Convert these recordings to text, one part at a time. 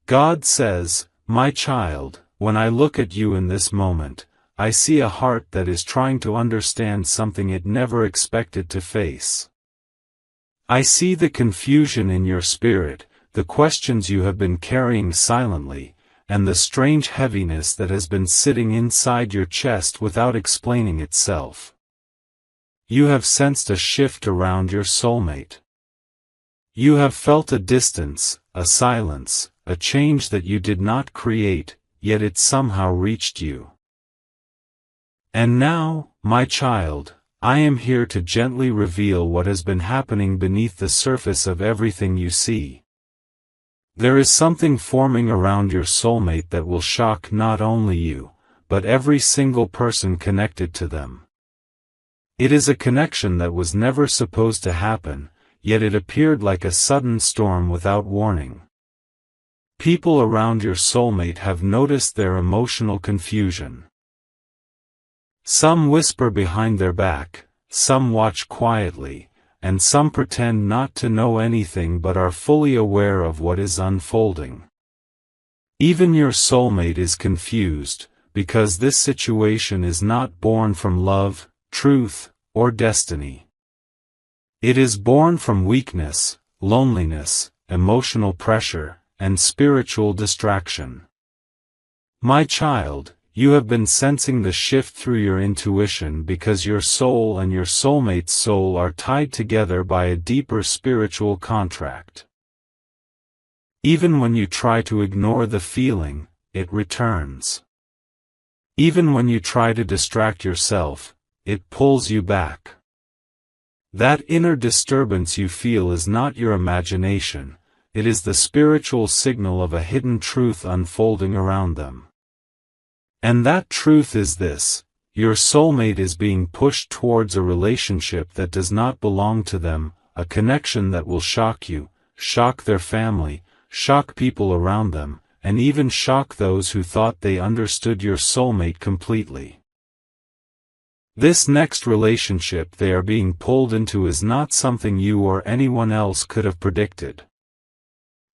God says, "My child, when I look at you in this moment, I see a heart that is trying to understand something it never expected to face. I see the confusion in your spirit, the questions you have been carrying silently, and the strange heaviness that has been sitting inside your chest without explaining itself. You have sensed a shift around your soulmate. You have felt a distance, a silence, a change that you did not create, yet it somehow reached you. And now, my child, I am here to gently reveal what has been happening beneath the surface of everything you see. There is something forming around your soulmate that will shock not only you, but every single person connected to them. It is a connection that was never supposed to happen, yet it appeared like a sudden storm without warning. People around your soulmate have noticed their emotional confusion. Some whisper behind their back, some watch quietly, and some pretend not to know anything but are fully aware of what is unfolding. Even your soulmate is confused, because this situation is not born from love, truth, or destiny. It is born from weakness, loneliness, emotional pressure, and spiritual distraction. My child, you have been sensing the shift through your intuition because your soul and your soulmate's soul are tied together by a deeper spiritual contract. Even when you try to ignore the feeling, it returns. Even when you try to distract yourself, it pulls you back. That inner disturbance you feel is not your imagination, it is the spiritual signal of a hidden truth unfolding around them. And that truth is this: your soulmate is being pushed towards a relationship that does not belong to them, a connection that will shock you, shock their family, shock people around them, and even shock those who thought they understood your soulmate completely. This next relationship they are being pulled into is not something you or anyone else could have predicted.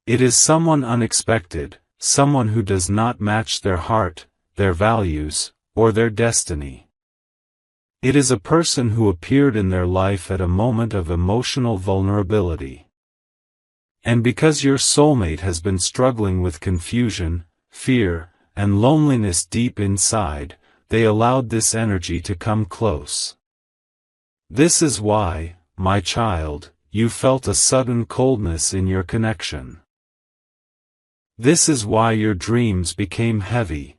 It is someone unexpected, someone who does not match their heart, their values, or their destiny. It is a person who appeared in their life at a moment of emotional vulnerability. And because your soulmate has been struggling with confusion, fear, and loneliness deep inside, they allowed this energy to come close. This is why, my child, you felt a sudden coldness in your connection. This is why your dreams became heavy.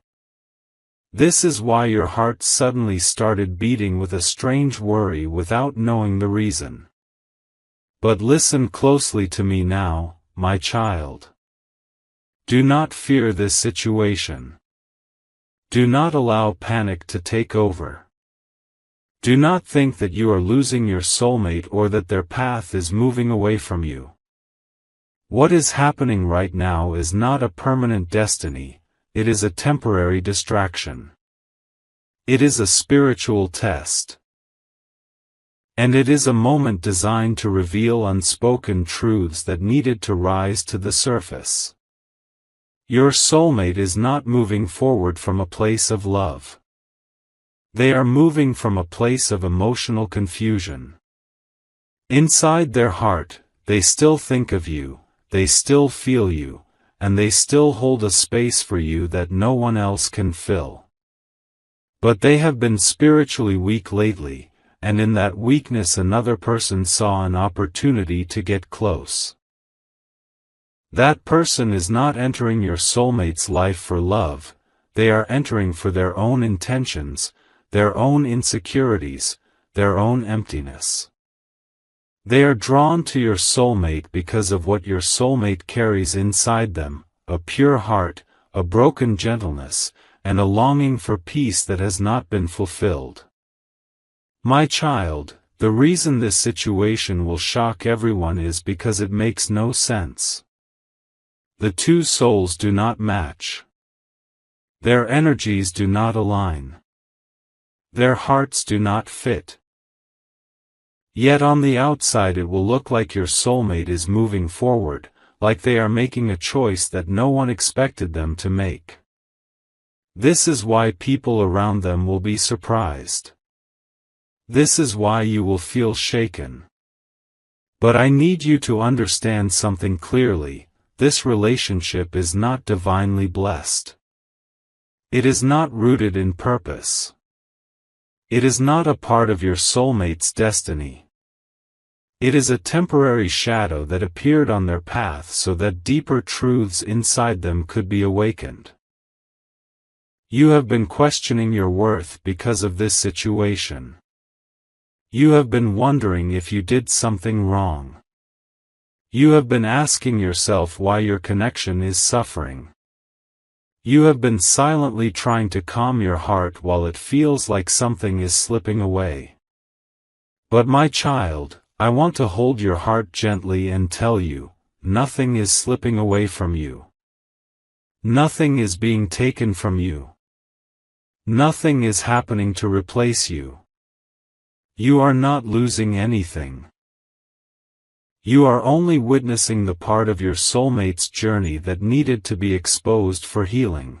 This is why your heart suddenly started beating with a strange worry without knowing the reason. But listen closely to me now, my child. Do not fear this situation. Do not allow panic to take over. Do not think that you are losing your soulmate or that their path is moving away from you. What is happening right now is not a permanent destiny. It is a temporary distraction. It is a spiritual test. And it is a moment designed to reveal unspoken truths that needed to rise to the surface. Your soulmate is not moving forward from a place of love. They are moving from a place of emotional confusion. Inside their heart, they still think of you, they still feel you, and they still hold a space for you that no one else can fill. But they have been spiritually weak lately, and in that weakness another person saw an opportunity to get close. That person is not entering your soulmate's life for love, they are entering for their own intentions, their own insecurities, their own emptiness. They are drawn to your soulmate because of what your soulmate carries inside them, a pure heart, a broken gentleness, and a longing for peace that has not been fulfilled. My child, the reason this situation will shock everyone is because it makes no sense. The two souls do not match. Their energies do not align. Their hearts do not fit. Yet on the outside it will look like your soulmate is moving forward, like they are making a choice that no one expected them to make. This is why people around them will be surprised. This is why you will feel shaken. But I need you to understand something clearly: this relationship is not divinely blessed. It is not rooted in purpose. It is not a part of your soulmate's destiny. It is a temporary shadow that appeared on their path so that deeper truths inside them could be awakened. You have been questioning your worth because of this situation. You have been wondering if you did something wrong. You have been asking yourself why your connection is suffering. You have been silently trying to calm your heart while it feels like something is slipping away. But my child, I want to hold your heart gently and tell you, nothing is slipping away from you. Nothing is being taken from you. Nothing is happening to replace you. You are not losing anything. You are only witnessing the part of your soulmate's journey that needed to be exposed for healing.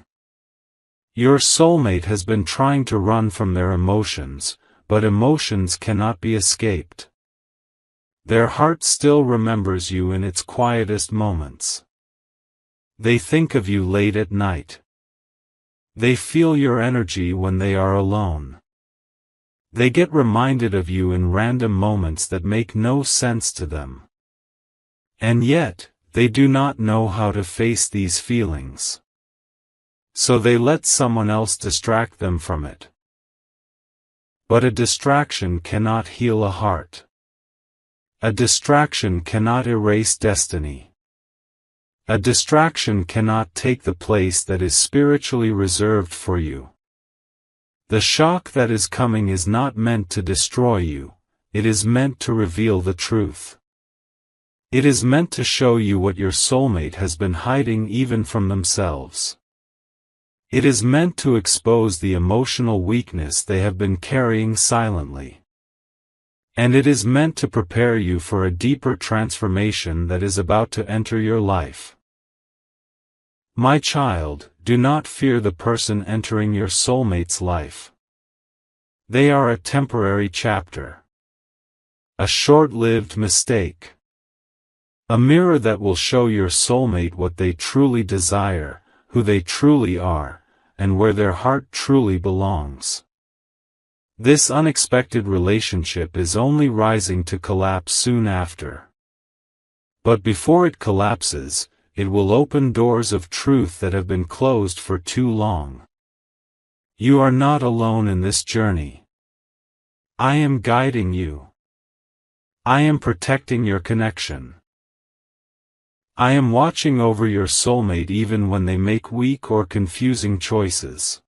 Your soulmate has been trying to run from their emotions, but emotions cannot be escaped. Their heart still remembers you in its quietest moments. They think of you late at night. They feel your energy when they are alone. They get reminded of you in random moments that make no sense to them. And yet, they do not know how to face these feelings. So they let someone else distract them from it. But a distraction cannot heal a heart. A distraction cannot erase destiny. A distraction cannot take the place that is spiritually reserved for you. The shock that is coming is not meant to destroy you, it is meant to reveal the truth. It is meant to show you what your soulmate has been hiding even from themselves. It is meant to expose the emotional weakness they have been carrying silently. And it is meant to prepare you for a deeper transformation that is about to enter your life. My child, do not fear the person entering your soulmate's life. They are a temporary chapter. A short-lived mistake. A mirror that will show your soulmate what they truly desire, who they truly are, and where their heart truly belongs. This unexpected relationship is only rising to collapse soon after. But before it collapses, it will open doors of truth that have been closed for too long. You are not alone in this journey. I am guiding you. I am protecting your connection. I am watching over your soulmate even when they make weak or confusing choices.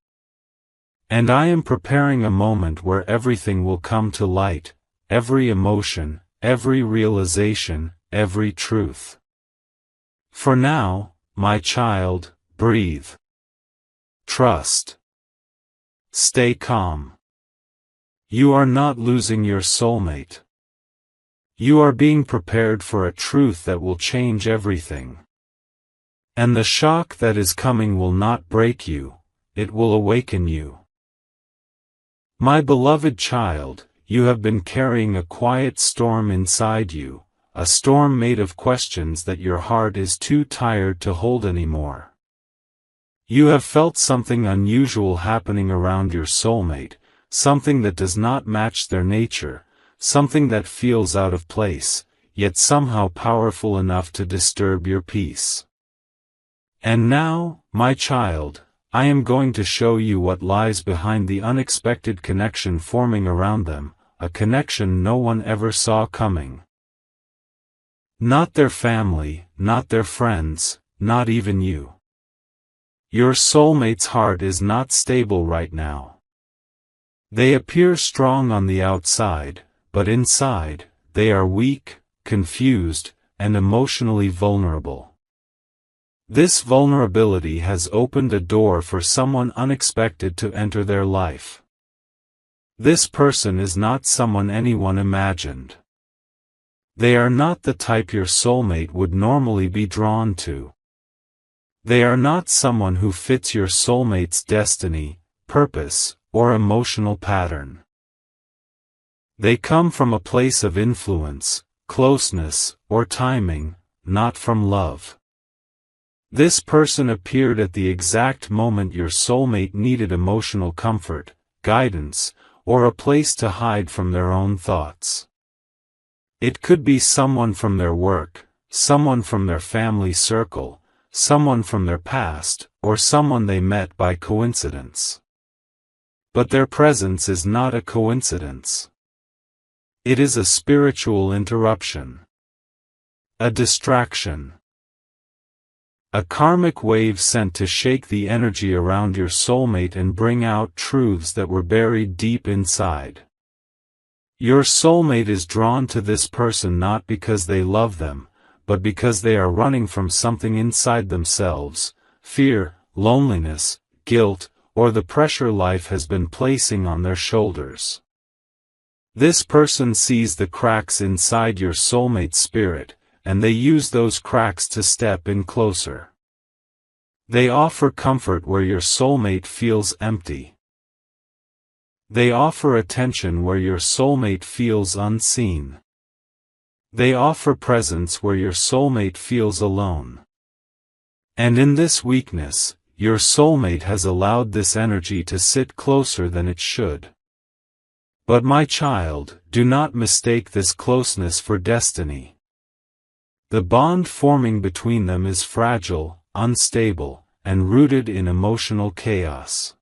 And I am preparing a moment where everything will come to light, every emotion, every realization, every truth. For now, my child, breathe. Trust. Stay calm. You are not losing your soulmate. You are being prepared for a truth that will change everything. And the shock that is coming will not break you, it will awaken you. My beloved child, you have been carrying a quiet storm inside you, a storm made of questions that your heart is too tired to hold anymore. You have felt something unusual happening around your soulmate, something that does not match their nature, something that feels out of place, yet somehow powerful enough to disturb your peace. And now, my child, I am going to show you what lies behind the unexpected connection forming around them, a connection no one ever saw coming. Not their family, not their friends, not even you. Your soulmate's heart is not stable right now. They appear strong on the outside, but inside, they are weak, confused, and emotionally vulnerable. This vulnerability has opened a door for someone unexpected to enter their life. This person is not someone anyone imagined. They are not the type your soulmate would normally be drawn to. They are not someone who fits your soulmate's destiny, purpose, or emotional pattern. They come from a place of influence, closeness, or timing, not from love. This person appeared at the exact moment your soulmate needed emotional comfort, guidance, or a place to hide from their own thoughts. It could be someone from their work, someone from their family circle, someone from their past, or someone they met by coincidence. But their presence is not a coincidence. It is a spiritual interruption. A distraction. A karmic wave sent to shake the energy around your soulmate and bring out truths that were buried deep inside. Your soulmate is drawn to this person not because they love them, but because they are running from something inside themselves, fear, loneliness, guilt, or the pressure life has been placing on their shoulders. This person sees the cracks inside your soulmate's spirit, and they use those cracks to step in closer. They offer comfort where your soulmate feels empty. They offer attention where your soulmate feels unseen. They offer presence where your soulmate feels alone. And in this weakness, your soulmate has allowed this energy to sit closer than it should. But my child, do not mistake this closeness for destiny. The bond forming between them is fragile, unstable, and rooted in emotional chaos.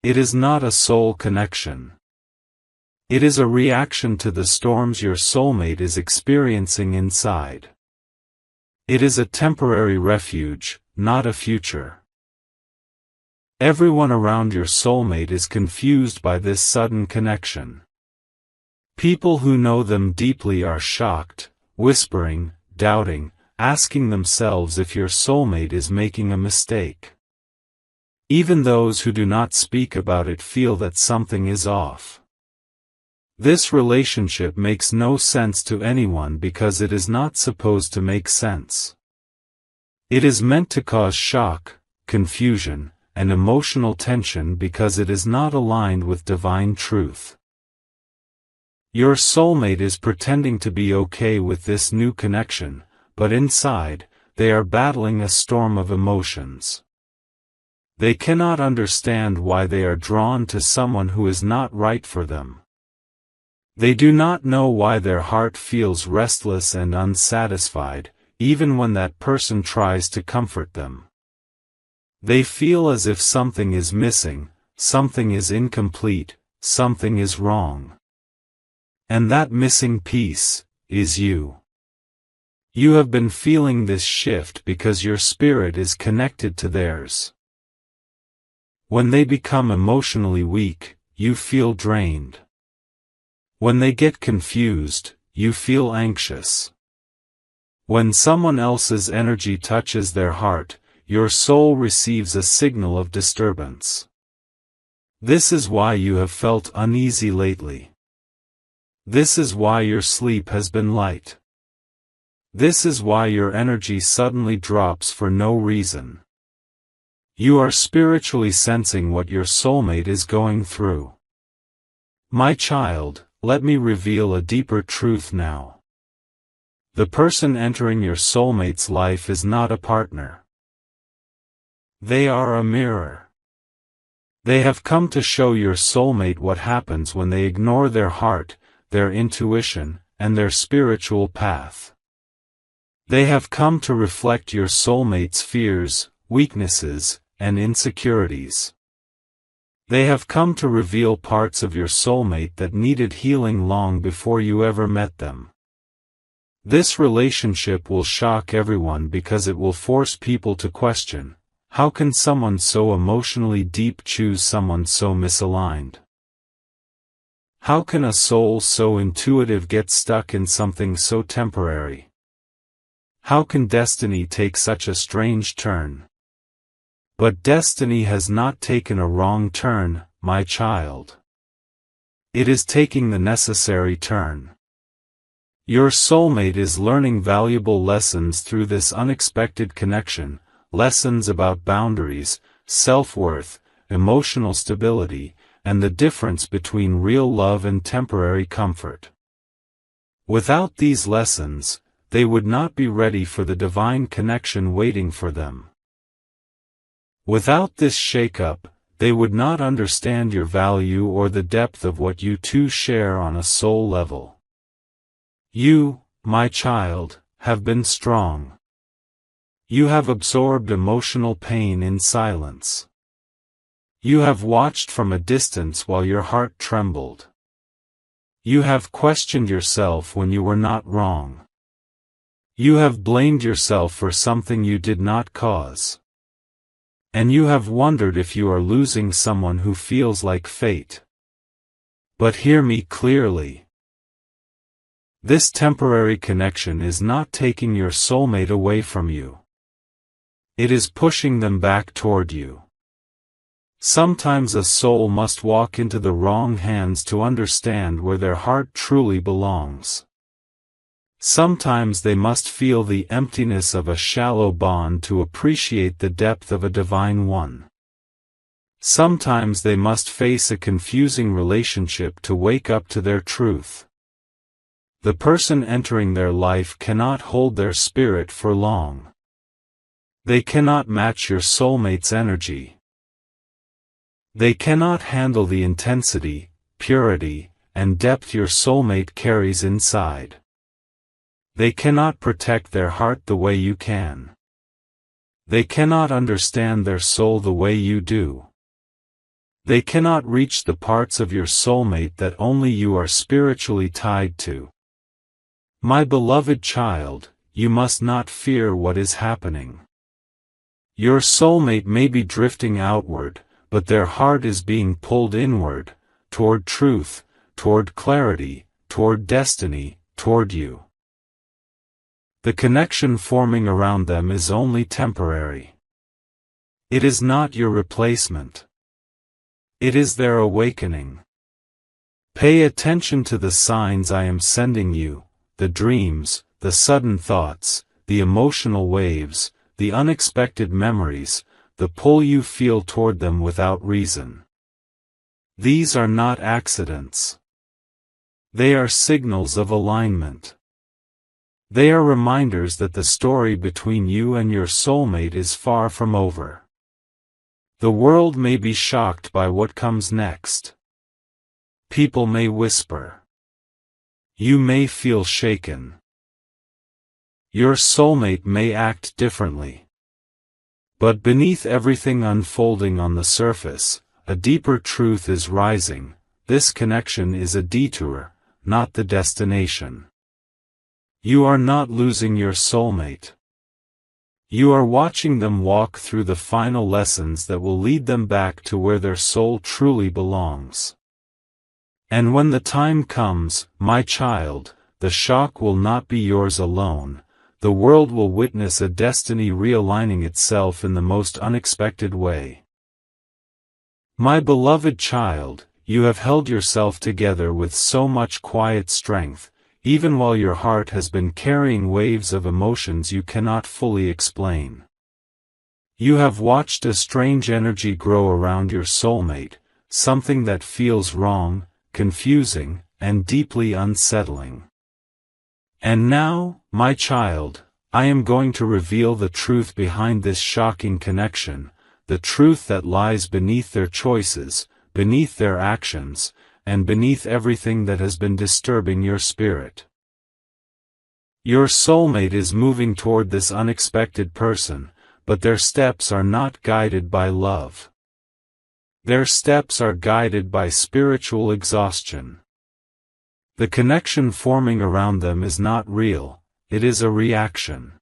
It is not a soul connection. It is a reaction to the storms your soulmate is experiencing inside. It is a temporary refuge, not a future. Everyone around your soulmate is confused by this sudden connection. People who know them deeply are shocked, whispering, doubting, asking themselves if your soulmate is making a mistake. Even those who do not speak about it feel that something is off. This relationship makes no sense to anyone because it is not supposed to make sense. It is meant to cause shock, confusion, and emotional tension because it is not aligned with divine truth. Your soulmate is pretending to be okay with this new connection, but inside, they are battling a storm of emotions. They cannot understand why they are drawn to someone who is not right for them. They do not know why their heart feels restless and unsatisfied, even when that person tries to comfort them. They feel as if something is missing, something is incomplete, something is wrong. And that missing piece is you. You have been feeling this shift because your spirit is connected to theirs. When they become emotionally weak, you feel drained. When they get confused, you feel anxious. When someone else's energy touches their heart, your soul receives a signal of disturbance. This is why you have felt uneasy lately. This is why your sleep has been light. This is why your energy suddenly drops for no reason. You are spiritually sensing what your soulmate is going through. My child, let me reveal a deeper truth now. The person entering your soulmate's life is not a partner. They are a mirror. They have come to show your soulmate what happens when they ignore their heart, their intuition, and their spiritual path. They have come to reflect your soulmate's fears, weaknesses, and insecurities. They have come to reveal parts of your soulmate that needed healing long before you ever met them. This relationship will shock everyone because it will force people to question, how can someone so emotionally deep choose someone so misaligned? How can a soul so intuitive get stuck in something so temporary? How can destiny take such a strange turn? But destiny has not taken a wrong turn, my child. It is taking the necessary turn. Your soulmate is learning valuable lessons through this unexpected connection, lessons about boundaries, self-worth, emotional stability, and the difference between real love and temporary comfort. Without these lessons, they would not be ready for the divine connection waiting for them. Without this shake-up, they would not understand your value or the depth of what you two share on a soul level. You, my child, have been strong. You have absorbed emotional pain in silence. You have watched from a distance while your heart trembled. You have questioned yourself when you were not wrong. You have blamed yourself for something you did not cause. And you have wondered if you are losing someone who feels like fate. But hear me clearly. This temporary connection is not taking your soulmate away from you. It is pushing them back toward you. Sometimes a soul must walk into the wrong hands to understand where their heart truly belongs. Sometimes they must feel the emptiness of a shallow bond to appreciate the depth of a divine one. Sometimes they must face a confusing relationship to wake up to their truth. The person entering their life cannot hold their spirit for long. They cannot match your soulmate's energy. They cannot handle the intensity, purity, and depth your soulmate carries inside. They cannot protect their heart the way you can. They cannot understand their soul the way you do. They cannot reach the parts of your soulmate that only you are spiritually tied to. My beloved child, you must not fear what is happening. Your soulmate may be drifting outward, but their heart is being pulled inward, toward truth, toward clarity, toward destiny, toward you. The connection forming around them is only temporary. It is not your replacement. It is their awakening. Pay attention to the signs I am sending you, the dreams, the sudden thoughts, the emotional waves, the unexpected memories, the pull you feel toward them without reason. These are not accidents. They are signals of alignment. They are reminders that the story between you and your soulmate is far from over. The world may be shocked by what comes next. People may whisper. You may feel shaken. Your soulmate may act differently. But beneath everything unfolding on the surface, a deeper truth is rising. This connection is a detour, not the destination. You are not losing your soulmate. You are watching them walk through the final lessons that will lead them back to where their soul truly belongs. And when the time comes, my child, the shock will not be yours alone. The world will witness a destiny realigning itself in the most unexpected way. My beloved child, you have held yourself together with so much quiet strength, even while your heart has been carrying waves of emotions you cannot fully explain. You have watched a strange energy grow around your soulmate, something that feels wrong, confusing, and deeply unsettling. And now, my child, I am going to reveal the truth behind this shocking connection, the truth that lies beneath their choices, beneath their actions, and beneath everything that has been disturbing your spirit. Your soulmate is moving toward this unexpected person, but their steps are not guided by love. Their steps are guided by spiritual exhaustion. The connection forming around them is not real, it is a reaction.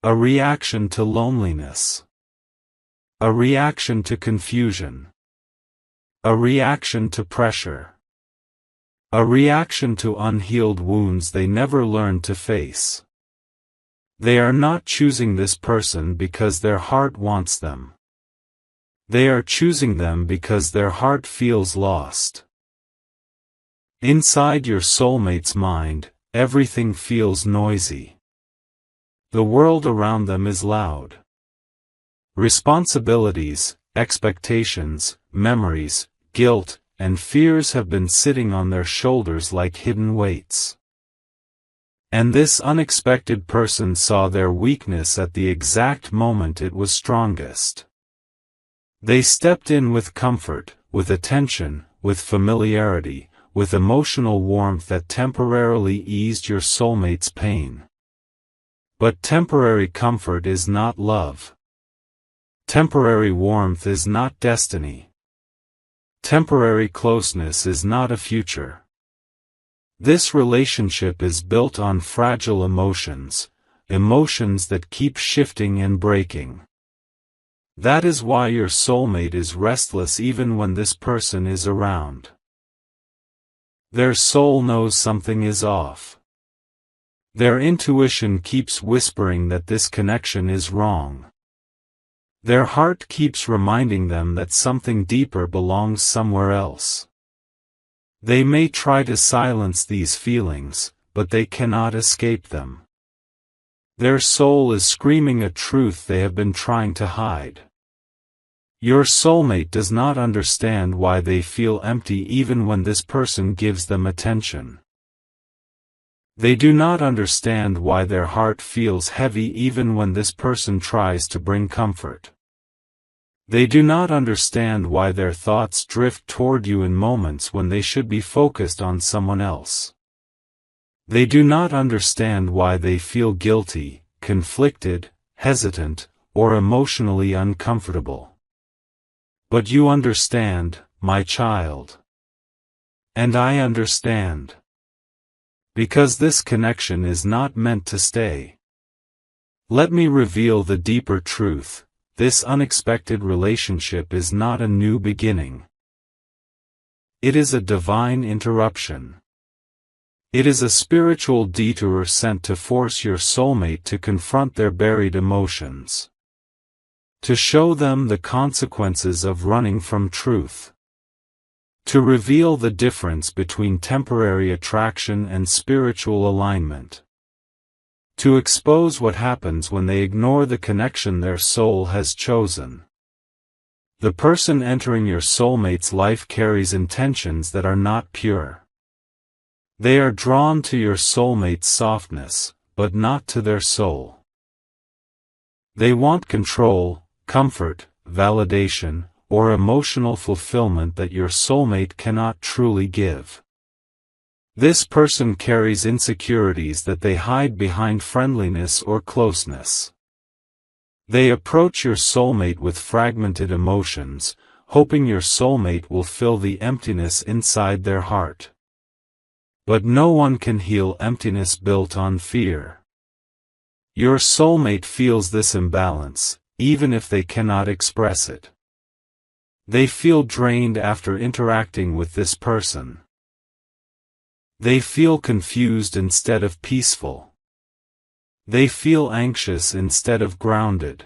A reaction to loneliness. A reaction to confusion. A reaction to pressure. A reaction to unhealed wounds they never learned to face. They are not choosing this person because their heart wants them. They are choosing them because their heart feels lost. Inside your soulmate's mind, everything feels noisy. The world around them is loud. Responsibilities, expectations, memories, guilt, and fears have been sitting on their shoulders like hidden weights. And this unexpected person saw their weakness at the exact moment it was strongest. They stepped in with comfort, with attention, with familiarity, with emotional warmth that temporarily eased your soulmate's pain. But temporary comfort is not love. Temporary warmth is not destiny. Temporary closeness is not a future. This relationship is built on fragile emotions, emotions that keep shifting and breaking. That is why your soulmate is restless even when this person is around. Their soul knows something is off. Their intuition keeps whispering that this connection is wrong. Their heart keeps reminding them that something deeper belongs somewhere else. They may try to silence these feelings, but they cannot escape them. Their soul is screaming a truth they have been trying to hide. Your soulmate does not understand why they feel empty even when this person gives them attention. They do not understand why their heart feels heavy even when this person tries to bring comfort. They do not understand why their thoughts drift toward you in moments when they should be focused on someone else. They do not understand why they feel guilty, conflicted, hesitant, or emotionally uncomfortable. But you understand, my child. And I understand. Because this connection is not meant to stay. Let me reveal the deeper truth: this unexpected relationship is not a new beginning. It is a divine interruption. It is a spiritual detour sent to force your soulmate to confront their buried emotions. To show them the consequences of running from truth. To reveal the difference between temporary attraction and spiritual alignment. To expose what happens when they ignore the connection their soul has chosen. The person entering your soulmate's life carries intentions that are not pure. They are drawn to your soulmate's softness, but not to their soul. They want control, comfort, validation, or emotional fulfillment that your soulmate cannot truly give. This person carries insecurities that they hide behind friendliness or closeness. They approach your soulmate with fragmented emotions, hoping your soulmate will fill the emptiness inside their heart. But no one can heal emptiness built on fear. Your soulmate feels this imbalance, even if they cannot express it. They feel drained after interacting with this person. They feel confused instead of peaceful. They feel anxious instead of grounded.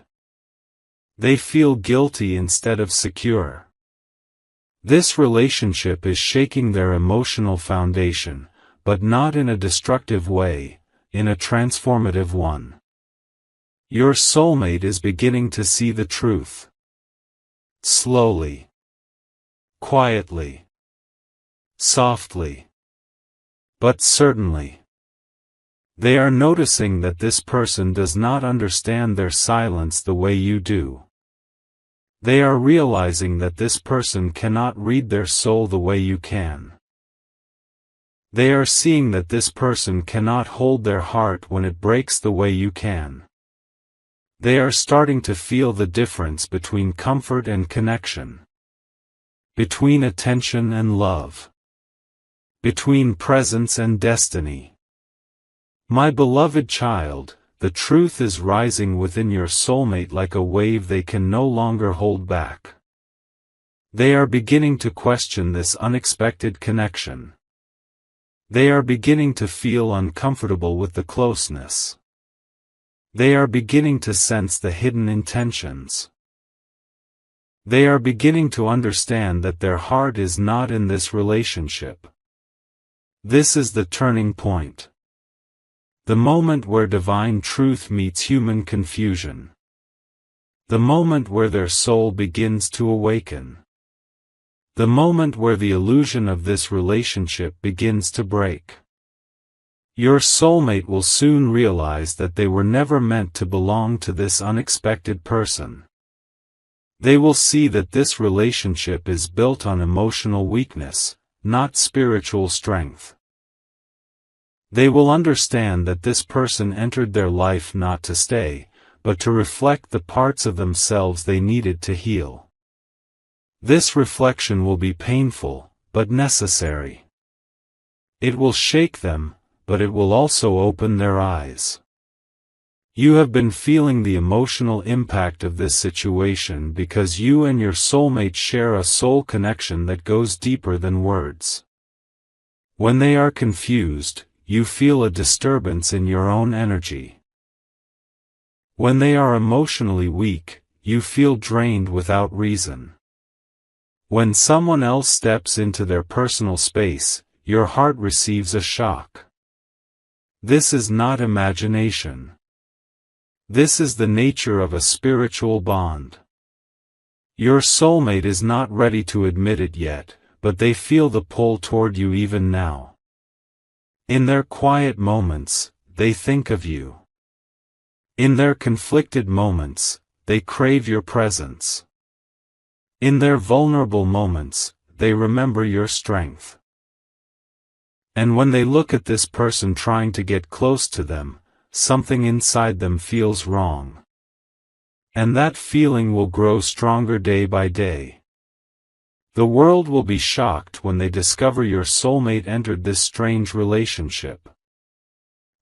They feel guilty instead of secure. This relationship is shaking their emotional foundation, but not in a destructive way, in a transformative one. Your soulmate is beginning to see the truth. Slowly. Quietly. Softly. But certainly. They are noticing that this person does not understand their silence the way you do. They are realizing that this person cannot read their soul the way you can. They are seeing that this person cannot hold their heart when it breaks the way you can. They are starting to feel the difference between comfort and connection. Between attention and love. Between presence and destiny. My beloved child, the truth is rising within your soulmate like a wave they can no longer hold back. They are beginning to question this unexpected connection. They are beginning to feel uncomfortable with the closeness. They are beginning to sense the hidden intentions. They are beginning to understand that their heart is not in this relationship. This is the turning point. The moment where divine truth meets human confusion. The moment where their soul begins to awaken. The moment where the illusion of this relationship begins to break. Your soulmate will soon realize that they were never meant to belong to this unexpected person. They will see that this relationship is built on emotional weakness, not spiritual strength. They will understand that this person entered their life not to stay, but to reflect the parts of themselves they needed to heal. This reflection will be painful, but necessary. It will shake them, but it will also open their eyes. You have been feeling the emotional impact of this situation because you and your soulmate share a soul connection that goes deeper than words. When they are confused, you feel a disturbance in your own energy. When they are emotionally weak, you feel drained without reason. When someone else steps into their personal space, your heart receives a shock. This is not imagination. This is the nature of a spiritual bond. Your soulmate is not ready to admit it yet, but they feel the pull toward you even now. In their quiet moments, they think of you. In their conflicted moments, they crave your presence. In their vulnerable moments, they remember your strength. And when they look at this person trying to get close to them, something inside them feels wrong. And that feeling will grow stronger day by day. The world will be shocked when they discover your soulmate entered this strange relationship.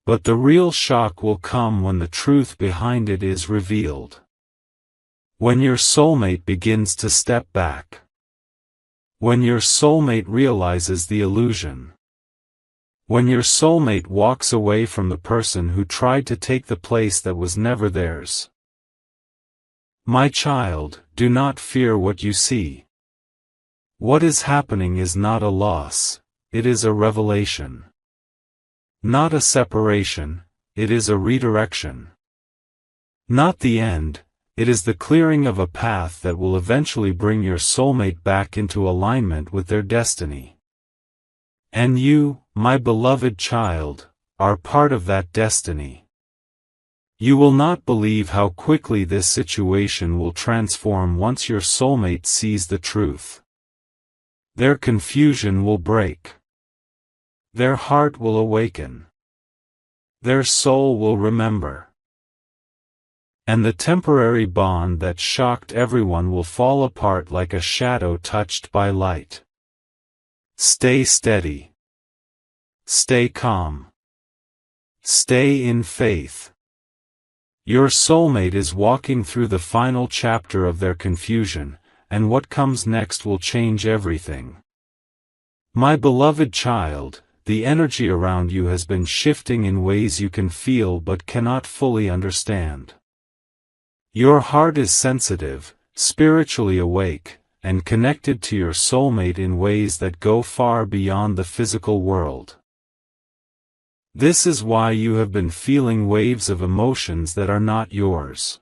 But the real shock will come when the truth behind it is revealed. When your soulmate begins to step back. When your soulmate realizes the illusion. When your soulmate walks away from the person who tried to take the place that was never theirs. My child, do not fear what you see. What is happening is not a loss, it is a revelation. Not a separation, it is a redirection. Not the end, it is the clearing of a path that will eventually bring your soulmate back into alignment with their destiny. And you, my beloved child, are part of that destiny. You will not believe how quickly this situation will transform once your soulmate sees the truth. Their confusion will break. Their heart will awaken. Their soul will remember. And the temporary bond that shocked everyone will fall apart like a shadow touched by light. Stay steady. Stay calm. Stay in faith. Your soulmate is walking through the final chapter of their confusion, and what comes next will change everything. My beloved child, the energy around you has been shifting in ways you can feel but cannot fully understand. Your heart is sensitive, spiritually awake, and connected to your soulmate in ways that go far beyond the physical world. This is why you have been feeling waves of emotions that are not yours.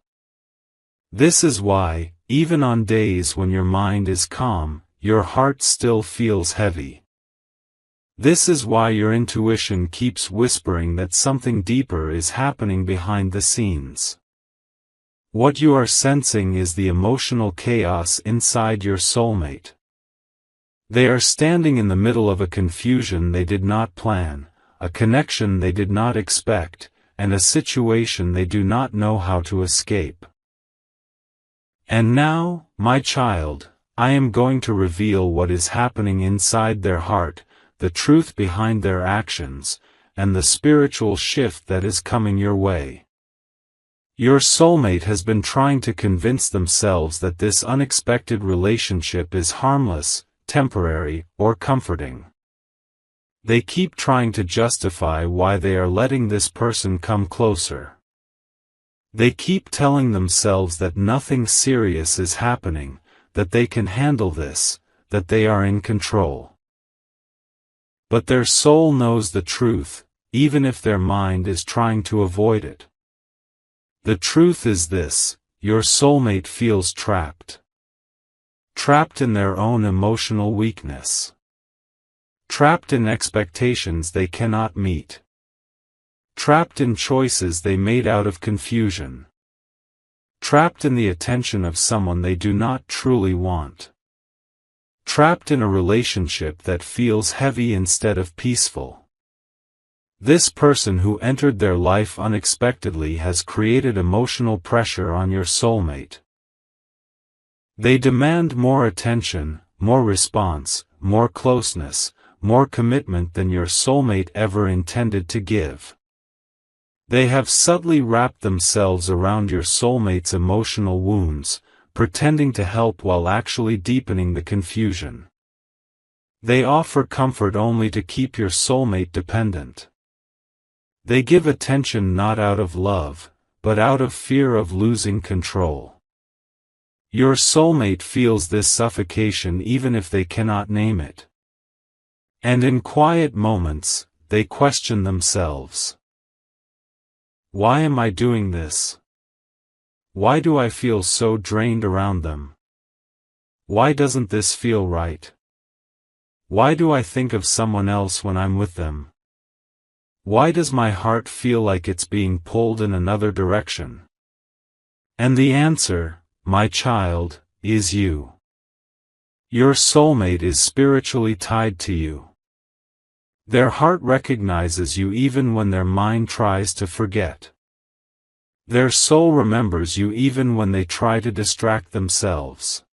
This is why, even on days when your mind is calm, your heart still feels heavy. This is why your intuition keeps whispering that something deeper is happening behind the scenes. What you are sensing is the emotional chaos inside your soulmate. They are standing in the middle of a confusion they did not plan, a connection they did not expect, and a situation they do not know how to escape. And now, my child, I am going to reveal what is happening inside their heart, the truth behind their actions, and the spiritual shift that is coming your way. Your soulmate has been trying to convince themselves that this unexpected relationship is harmless, temporary, or comforting. They keep trying to justify why they are letting this person come closer. They keep telling themselves that nothing serious is happening, that they can handle this, that they are in control. But their soul knows the truth, even if their mind is trying to avoid it. The truth is this: your soulmate feels trapped. Trapped in their own emotional weakness. Trapped in expectations they cannot meet. Trapped in choices they made out of confusion. Trapped in the attention of someone they do not truly want. Trapped in a relationship that feels heavy instead of peaceful. This person who entered their life unexpectedly has created emotional pressure on your soulmate. They demand more attention, more response, more closeness, more commitment than your soulmate ever intended to give. They have subtly wrapped themselves around your soulmate's emotional wounds, pretending to help while actually deepening the confusion. They offer comfort only to keep your soulmate dependent. They give attention not out of love, but out of fear of losing control. Your soulmate feels this suffocation even if they cannot name it. And in quiet moments, they question themselves. Why am I doing this? Why do I feel so drained around them? Why doesn't this feel right? Why do I think of someone else when I'm with them? Why does my heart feel like it's being pulled in another direction? And the answer, my child, is you. Your soulmate is spiritually tied to you. Their heart recognizes you even when their mind tries to forget. Their soul remembers you even when they try to distract themselves.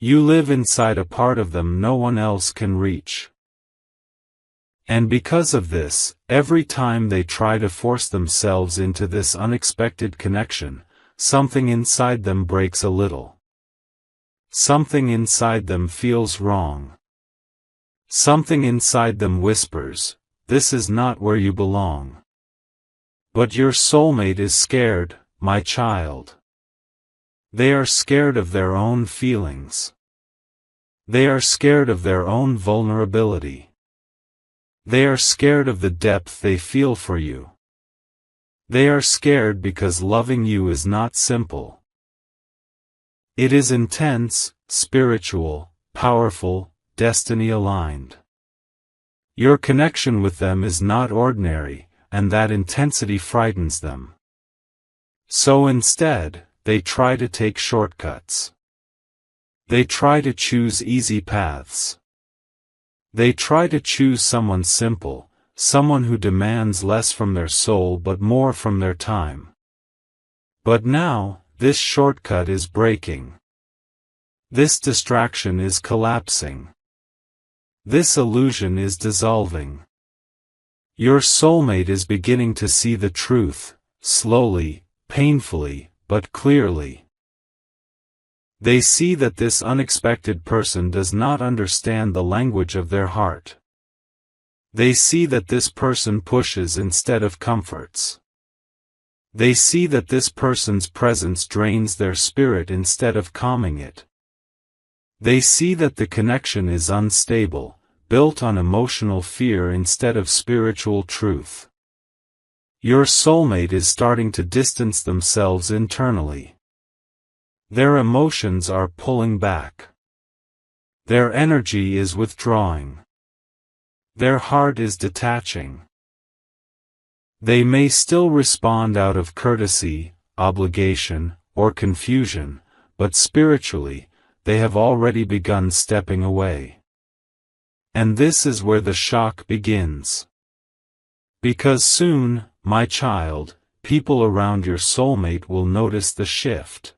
You live inside a part of them no one else can reach. And because of this, every time they try to force themselves into this unexpected connection, something inside them breaks a little. Something inside them feels wrong. Something inside them whispers, "This is not where you belong." But your soulmate is scared, my child. They are scared of their own feelings. They are scared of their own vulnerability. They are scared of the depth they feel for you. They are scared because loving you is not simple. It is intense, spiritual, powerful, destiny-aligned. Your connection with them is not ordinary, and that intensity frightens them. So instead, they try to take shortcuts. They try to choose easy paths. They try to choose someone simple, someone who demands less from their soul but more from their time. But now, this shortcut is breaking. This distraction is collapsing. This illusion is dissolving. Your soulmate is beginning to see the truth, slowly, painfully, but clearly. They see that this unexpected person does not understand the language of their heart. They see that this person pushes instead of comforts. They see that this person's presence drains their spirit instead of calming it. They see that the connection is unstable, built on emotional fear instead of spiritual truth. Your soulmate is starting to distance themselves internally. Their emotions are pulling back. Their energy is withdrawing. Their heart is detaching. They may still respond out of courtesy, obligation, or confusion, but spiritually, they have already begun stepping away. And this is where the shock begins. Because soon, my child, people around your soulmate will notice the shift.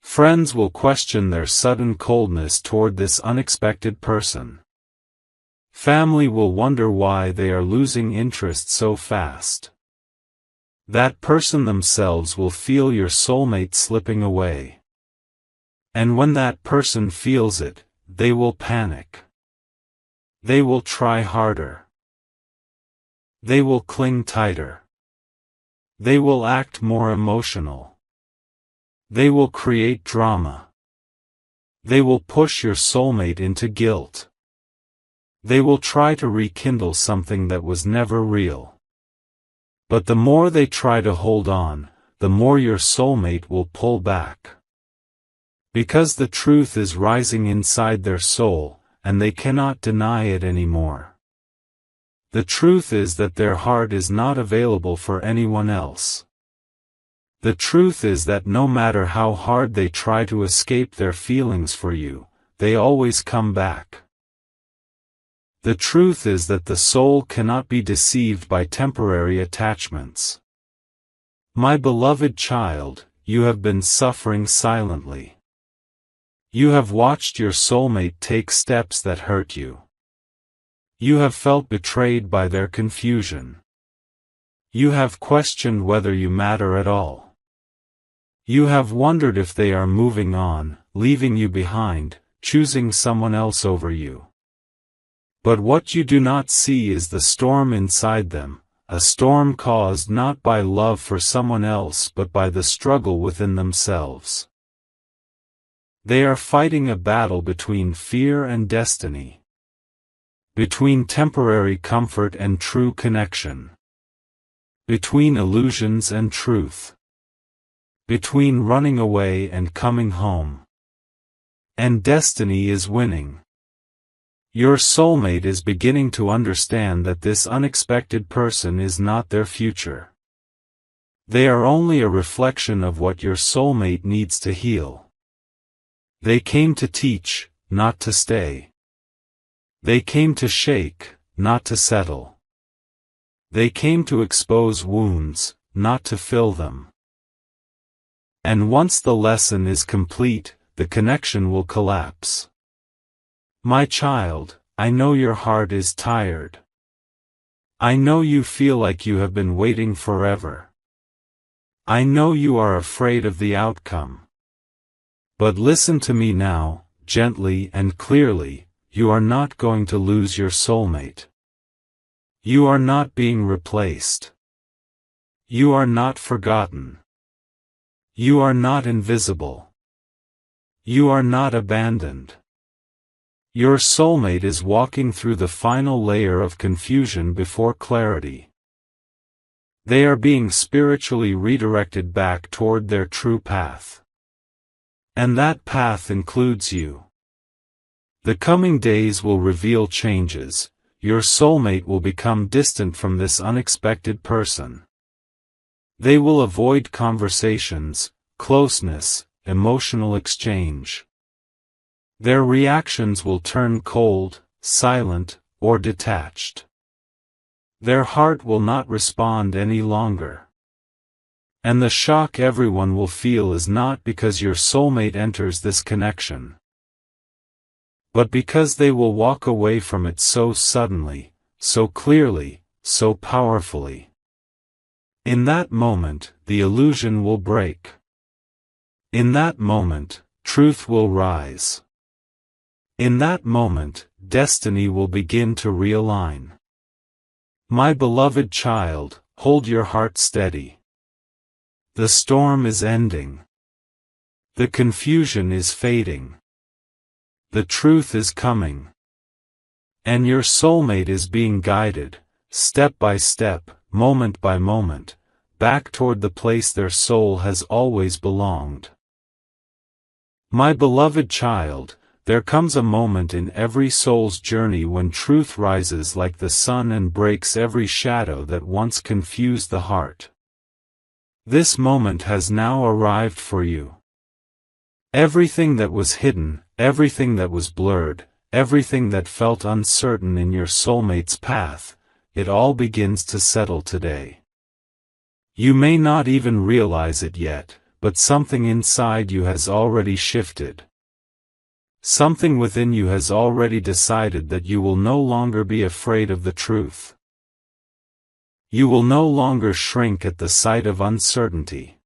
Friends will question their sudden coldness toward this unexpected person. Family will wonder why they are losing interest so fast. That person themselves will feel your soulmate slipping away. And when that person feels it, they will panic. They will try harder. They will cling tighter. They will act more emotional. They will create drama. They will push your soulmate into guilt. They will try to rekindle something that was never real. But the more they try to hold on, the more your soulmate will pull back. Because the truth is rising inside their soul, and they cannot deny it anymore. The truth is that their heart is not available for anyone else. The truth is that no matter how hard they try to escape their feelings for you, they always come back. The truth is that the soul cannot be deceived by temporary attachments. My beloved child, you have been suffering silently. You have watched your soulmate take steps that hurt you. You have felt betrayed by their confusion. You have questioned whether you matter at all. You have wondered if they are moving on, leaving you behind, choosing someone else over you. But what you do not see is the storm inside them, a storm caused not by love for someone else but by the struggle within themselves. They are fighting a battle between fear and destiny. Between temporary comfort and true connection. Between illusions and truth. Between running away and coming home. And destiny is winning. Your soulmate is beginning to understand that this unexpected person is not their future. They are only a reflection of what your soulmate needs to heal. They came to teach, not to stay. They came to shake, not to settle. They came to expose wounds, not to fill them. And once the lesson is complete, the connection will collapse. My child, I know your heart is tired. I know you feel like you have been waiting forever. I know you are afraid of the outcome. But listen to me now, gently and clearly, you are not going to lose your soulmate. You are not being replaced. You are not forgotten. You are not invisible. You are not abandoned. Your soulmate is walking through the final layer of confusion before clarity. They are being spiritually redirected back toward their true path. And that path includes you. The coming days will reveal changes. Your soulmate will become distant from this unexpected person. They will avoid conversations, closeness, emotional exchange. Their reactions will turn cold, silent, or detached. Their heart will not respond any longer. And the shock everyone will feel is not because your soulmate enters this connection, but because they will walk away from it so suddenly, so clearly, so powerfully. In that moment, the illusion will break. In that moment, truth will rise. In that moment, destiny will begin to realign. My beloved child, hold your heart steady. The storm is ending. The confusion is fading. The truth is coming. And your soulmate is being guided, step by step, moment by moment, back toward the place their soul has always belonged. My beloved child, there comes a moment in every soul's journey when truth rises like the sun and breaks every shadow that once confused the heart. This moment has now arrived for you. Everything that was hidden, everything that was blurred, everything that felt uncertain in your soulmate's path, it all begins to settle today. You may not even realize it yet, but something inside you has already shifted. Something within you has already decided that you will no longer be afraid of the truth. You will no longer shrink at the sight of uncertainty.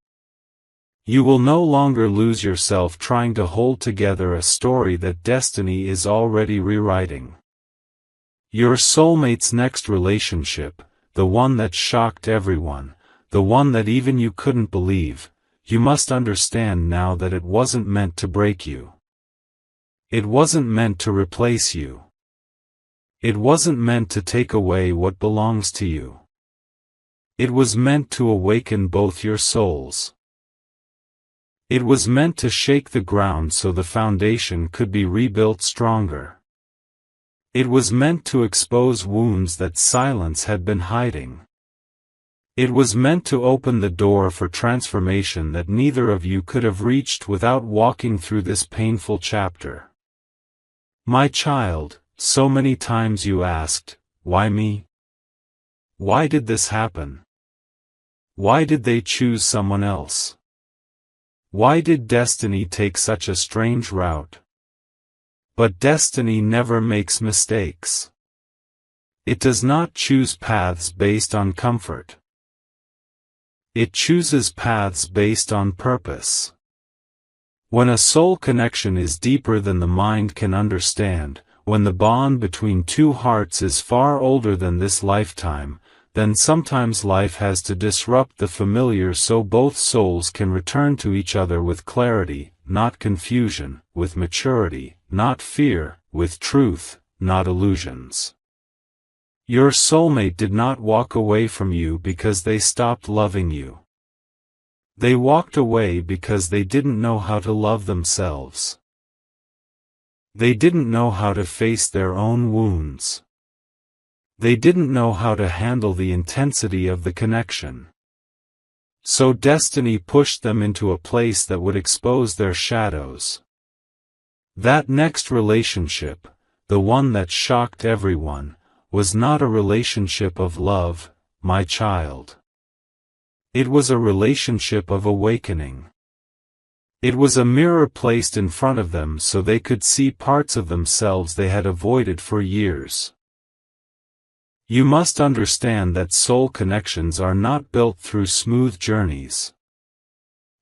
You will no longer lose yourself trying to hold together a story that destiny is already rewriting. Your soulmate's next relationship, the one that shocked everyone, the one that even you couldn't believe, you must understand now that it wasn't meant to break you. It wasn't meant to replace you. It wasn't meant to take away what belongs to you. It was meant to awaken both your souls. It was meant to shake the ground so the foundation could be rebuilt stronger. It was meant to expose wounds that silence had been hiding. It was meant to open the door for transformation that neither of you could have reached without walking through this painful chapter. My child, so many times you asked, why me? Why did this happen? Why did they choose someone else? Why did destiny take such a strange route? But destiny never makes mistakes. It does not choose paths based on comfort. It chooses paths based on purpose. When a soul connection is deeper than the mind can understand, when the bond between two hearts is far older than this lifetime, then sometimes life has to disrupt the familiar so both souls can return to each other with clarity, not confusion, with maturity, not fear, with truth, not illusions. Your soulmate did not walk away from you because they stopped loving you. They walked away because they didn't know how to love themselves. They didn't know how to face their own wounds. They didn't know how to handle the intensity of the connection. So destiny pushed them into a place that would expose their shadows. That next relationship, the one that shocked everyone, was not a relationship of love, my child. It was a relationship of awakening. It was a mirror placed in front of them so they could see parts of themselves they had avoided for years. You must understand that soul connections are not built through smooth journeys.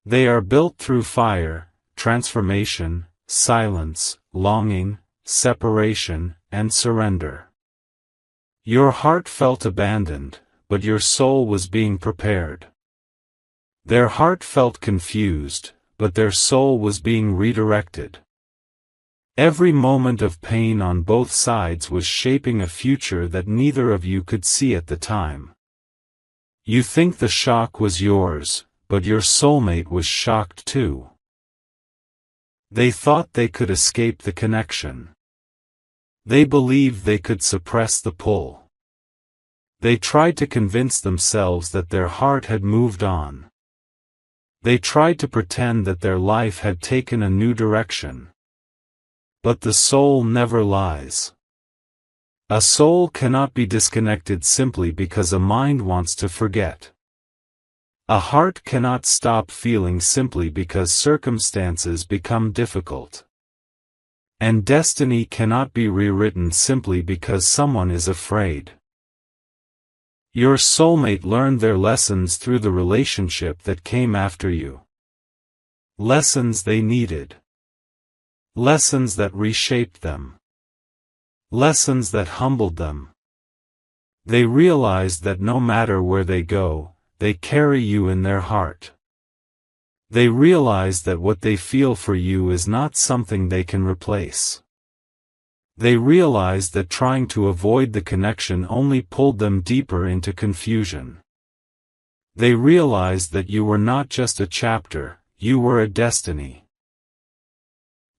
They are built through fire, transformation, silence, longing, separation, and surrender. Your heart felt abandoned, but your soul was being prepared. Their heart felt confused, but their soul was being redirected. Every moment of pain on both sides was shaping a future that neither of you could see at the time. You think the shock was yours, but your soulmate was shocked too. They thought they could escape the connection. They believed they could suppress the pull. They tried to convince themselves that their heart had moved on. They tried to pretend that their life had taken a new direction. But the soul never lies. A soul cannot be disconnected simply because a mind wants to forget. A heart cannot stop feeling simply because circumstances become difficult. And destiny cannot be rewritten simply because someone is afraid. Your soulmate learned their lessons through the relationship that came after you. Lessons they needed. Lessons that reshaped them. Lessons that humbled them. They realized that no matter where they go, they carry you in their heart. They realized that what they feel for you is not something they can replace. They realized that trying to avoid the connection only pulled them deeper into confusion. They realized that you were not just a chapter, you were a destiny.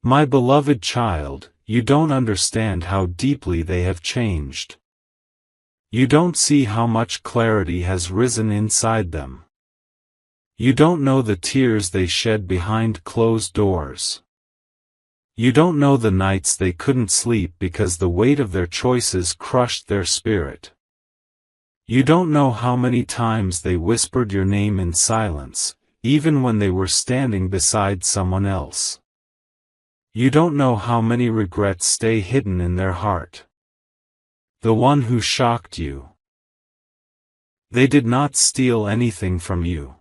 My beloved child, you don't understand how deeply they have changed. You don't see how much clarity has risen inside them. You don't know the tears they shed behind closed doors. You don't know the nights they couldn't sleep because the weight of their choices crushed their spirit. You don't know how many times they whispered your name in silence, even when they were standing beside someone else. You don't know how many regrets stay hidden in their heart. The one who shocked you. They did not steal anything from you.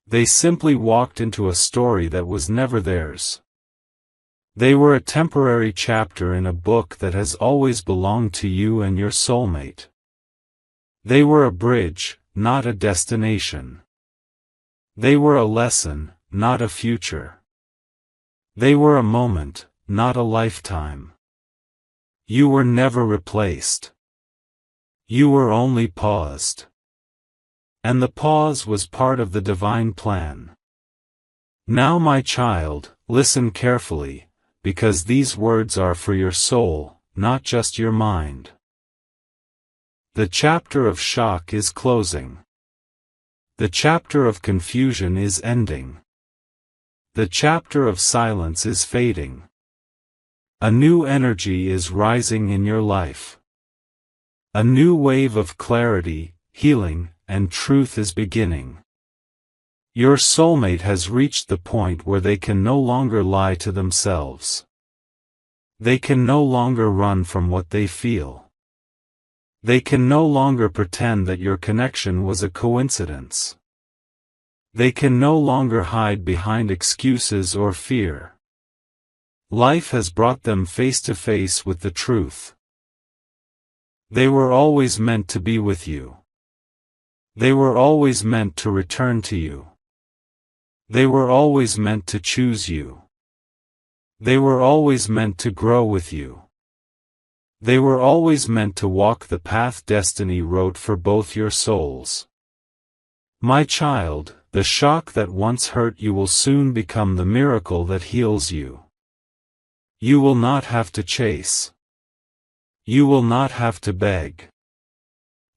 They simply walked into a story that was never theirs. They were a temporary chapter in a book that has always belonged to you and your soulmate. They were a bridge, not a destination. They were a lesson, not a future. They were a moment, not a lifetime. You were never replaced. You were only paused. And the pause was part of the divine plan. Now, my child, listen carefully, because these words are for your soul, not just your mind. The chapter of shock is closing. The chapter of confusion is ending. The chapter of silence is fading. A new energy is rising in your life. A new wave of clarity, healing, and truth is beginning. Your soulmate has reached the point where they can no longer lie to themselves. They can no longer run from what they feel. They can no longer pretend that your connection was a coincidence. They can no longer hide behind excuses or fear. Life has brought them face to face with the truth. They were always meant to be with you. They were always meant to return to you. They were always meant to choose you. They were always meant to grow with you. They were always meant to walk the path destiny wrote for both your souls. My child, the shock that once hurt you will soon become the miracle that heals you. You will not have to chase. You will not have to beg.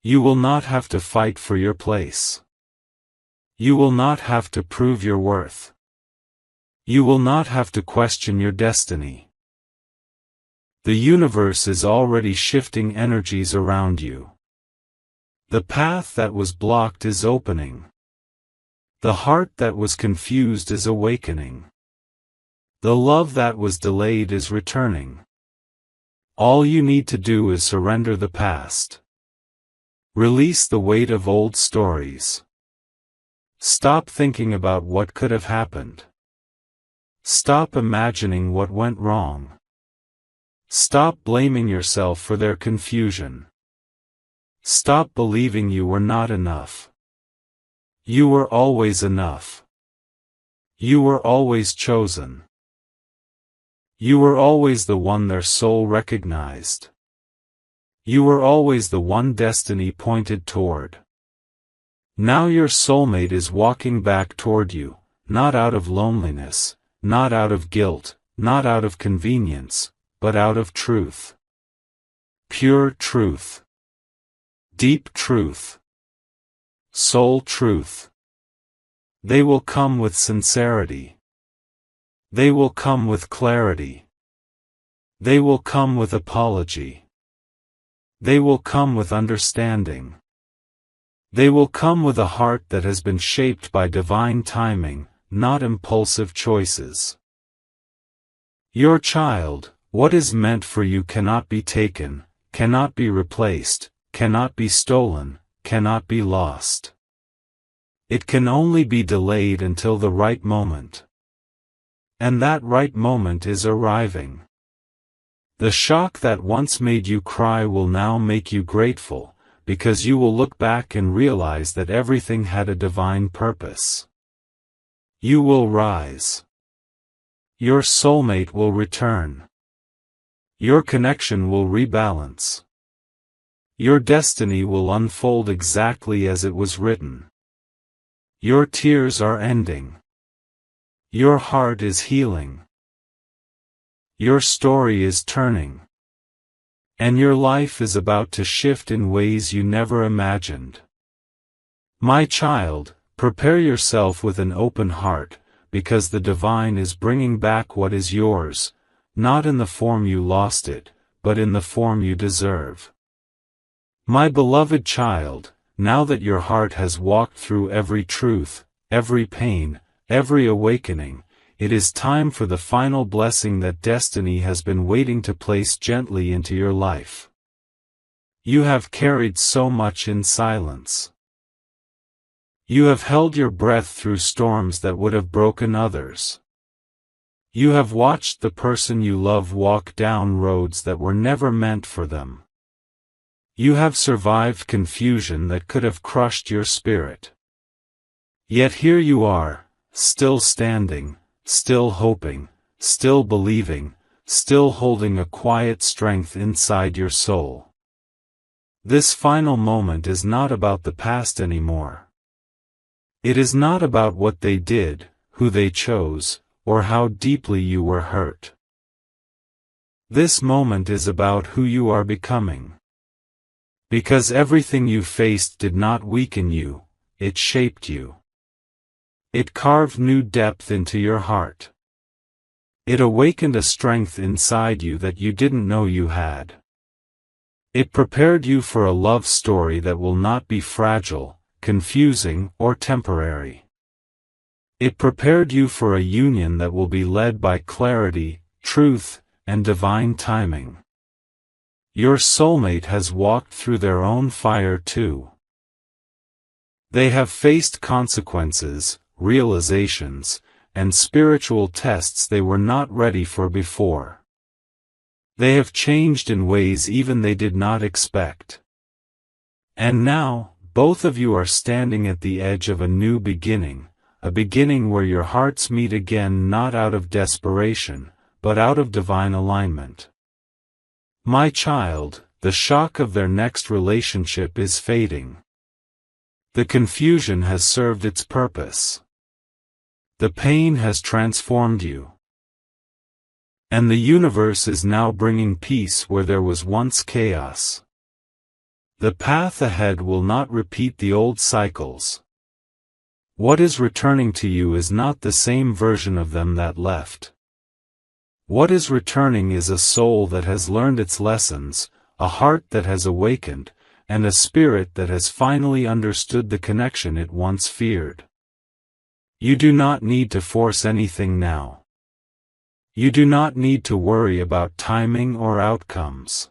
You will not have to fight for your place. You will not have to prove your worth. You will not have to question your destiny. The universe is already shifting energies around you. The path that was blocked is opening. The heart that was confused is awakening. The love that was delayed is returning. All you need to do is surrender the past. Release the weight of old stories. Stop thinking about what could have happened. Stop imagining what went wrong. Stop blaming yourself for their confusion. Stop believing you were not enough. You were always enough. You were always chosen. You were always the one their soul recognized. You were always the one destiny pointed toward. Now your soulmate is walking back toward you, not out of loneliness, not out of guilt, not out of convenience, but out of truth. Pure truth. Deep truth. Soul truth. They will come with sincerity. They will come with clarity. They will come with apology. They will come with understanding. They will come with a heart that has been shaped by divine timing, not impulsive choices. Your child, what is meant for you cannot be taken, cannot be replaced, cannot be stolen, cannot be lost. It can only be delayed until the right moment. And that right moment is arriving. The shock that once made you cry will now make you grateful, because you will look back and realize that everything had a divine purpose. You will rise. Your soulmate will return. Your connection will rebalance. Your destiny will unfold exactly as it was written. Your tears are ending. Your heart is healing. Your story is turning. And your life is about to shift in ways you never imagined. My child, prepare yourself with an open heart, because the divine is bringing back what is yours, not in the form you lost it, but in the form you deserve. My beloved child, now that your heart has walked through every truth, every pain, every awakening, it is time for the final blessing that destiny has been waiting to place gently into your life. You have carried so much in silence. You have held your breath through storms that would have broken others. You have watched the person you love walk down roads that were never meant for them. You have survived confusion that could have crushed your spirit. Yet here you are, still standing, still hoping, still believing, still holding a quiet strength inside your soul. This final moment is not about the past anymore. It is not about what they did, who they chose, or how deeply you were hurt. This moment is about who you are becoming. Because everything you faced did not weaken you, it shaped you. It carved new depth into your heart. It awakened a strength inside you that you didn't know you had. It prepared you for a love story that will not be fragile, confusing, or temporary. It prepared you for a union that will be led by clarity, truth, and divine timing. Your soulmate has walked through their own fire too. They have faced consequences, realizations, and spiritual tests they were not ready for before. They have changed in ways even they did not expect. And now, both of you are standing at the edge of a new beginning, a beginning where your hearts meet again not out of desperation, but out of divine alignment. My child, the shock of their next relationship is fading. The confusion has served its purpose. The pain has transformed you. And the universe is now bringing peace where there was once chaos. The path ahead will not repeat the old cycles. What is returning to you is not the same version of them that left. What is returning is a soul that has learned its lessons, a heart that has awakened, and a spirit that has finally understood the connection it once feared. You do not need to force anything now. You do not need to worry about timing or outcomes.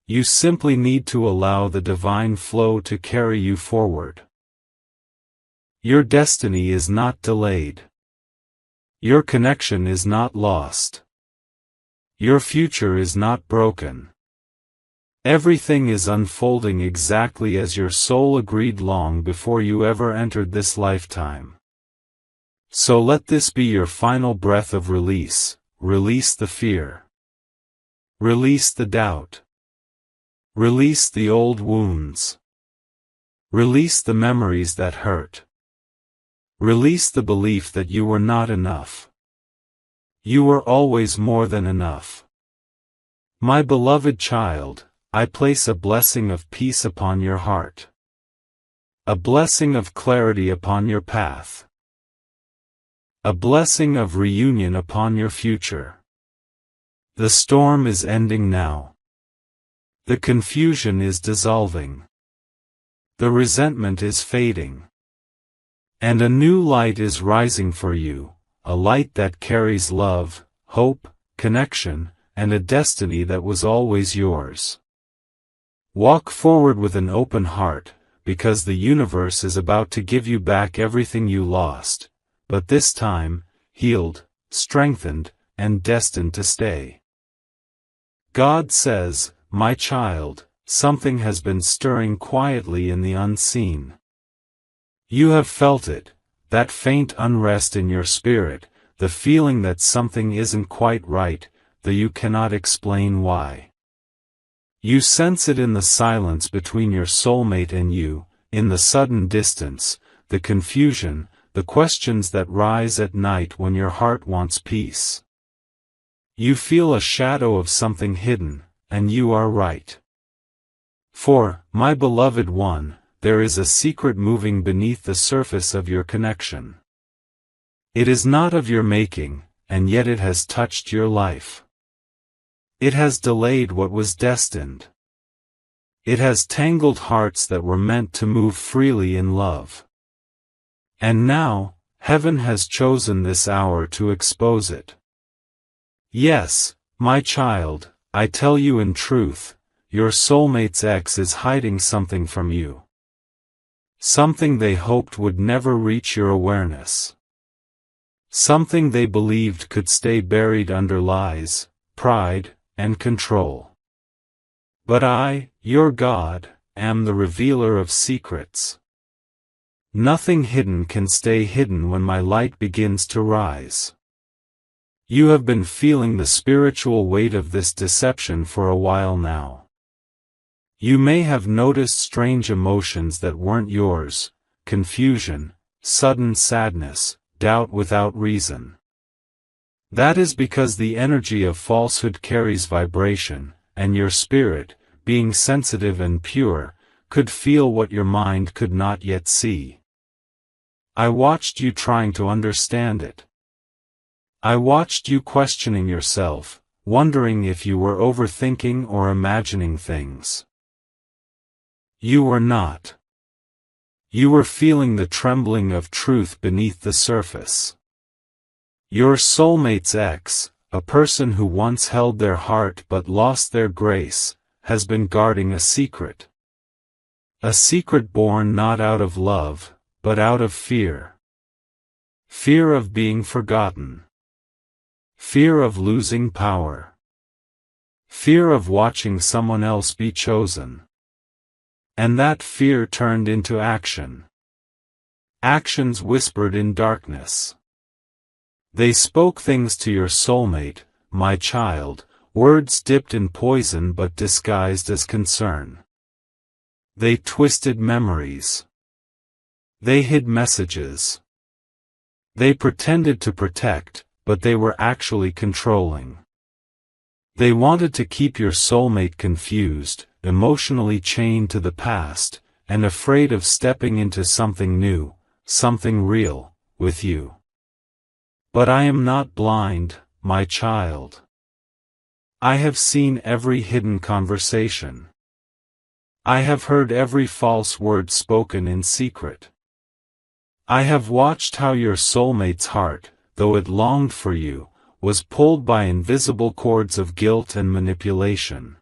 You simply need to allow the divine flow to carry you forward. Your destiny is not delayed. Your connection is not lost. Your future is not broken. Everything is unfolding exactly as your soul agreed long before you ever entered this lifetime. So let this be your final breath of release. Release the fear. Release the doubt. Release the old wounds. Release the memories that hurt. Release the belief that you were not enough. You were always more than enough. My beloved child, I place a blessing of peace upon your heart. A blessing of clarity upon your path. A blessing of reunion upon your future. The storm is ending now. The confusion is dissolving. The resentment is fading. And a new light is rising for you, a light that carries love, hope, connection, and a destiny that was always yours. Walk forward with an open heart, because the universe is about to give you back everything you lost, but this time, healed, strengthened, and destined to stay. God says, my child, something has been stirring quietly in the unseen. You have felt it, that faint unrest in your spirit, the feeling that something isn't quite right, though you cannot explain why. You sense it in the silence between your soulmate and you, in the sudden distance, the confusion, the questions that rise at night when your heart wants peace. You feel a shadow of something hidden, and you are right. For, my beloved one, there is a secret moving beneath the surface of your connection. It is not of your making, and yet it has touched your life. It has delayed what was destined. It has tangled hearts that were meant to move freely in love. And now, heaven has chosen this hour to expose it. Yes, my child, I tell you in truth, your soulmate's ex is hiding something from you. Something they hoped would never reach your awareness. Something they believed could stay buried under lies, pride, and control. But I, your God, am the revealer of secrets. Nothing hidden can stay hidden when my light begins to rise. You have been feeling the spiritual weight of this deception for a while now. You may have noticed strange emotions that weren't yours: confusion, sudden sadness, doubt without reason. That is because the energy of falsehood carries vibration, and your spirit, being sensitive and pure, could feel what your mind could not yet see. I watched you trying to understand it. I watched you questioning yourself, wondering if you were overthinking or imagining things. You were not. You were feeling the trembling of truth beneath the surface. Your soulmate's ex, a person who once held their heart but lost their grace, has been guarding a secret. A secret born not out of love, but out of fear. Fear of being forgotten. Fear of losing power. Fear of watching someone else be chosen. And that fear turned into action. Actions whispered in darkness. They spoke things to your soulmate, my child, words dipped in poison but disguised as concern. They twisted memories. They hid messages. They pretended to protect, but they were actually controlling. They wanted to keep your soulmate confused, emotionally chained to the past, and afraid of stepping into something new, something real, with you. But I am not blind, my child. I have seen every hidden conversation. I have heard every false word spoken in secret. I have watched how your soulmate's heart, though it longed for you, was pulled by invisible cords of guilt and manipulation.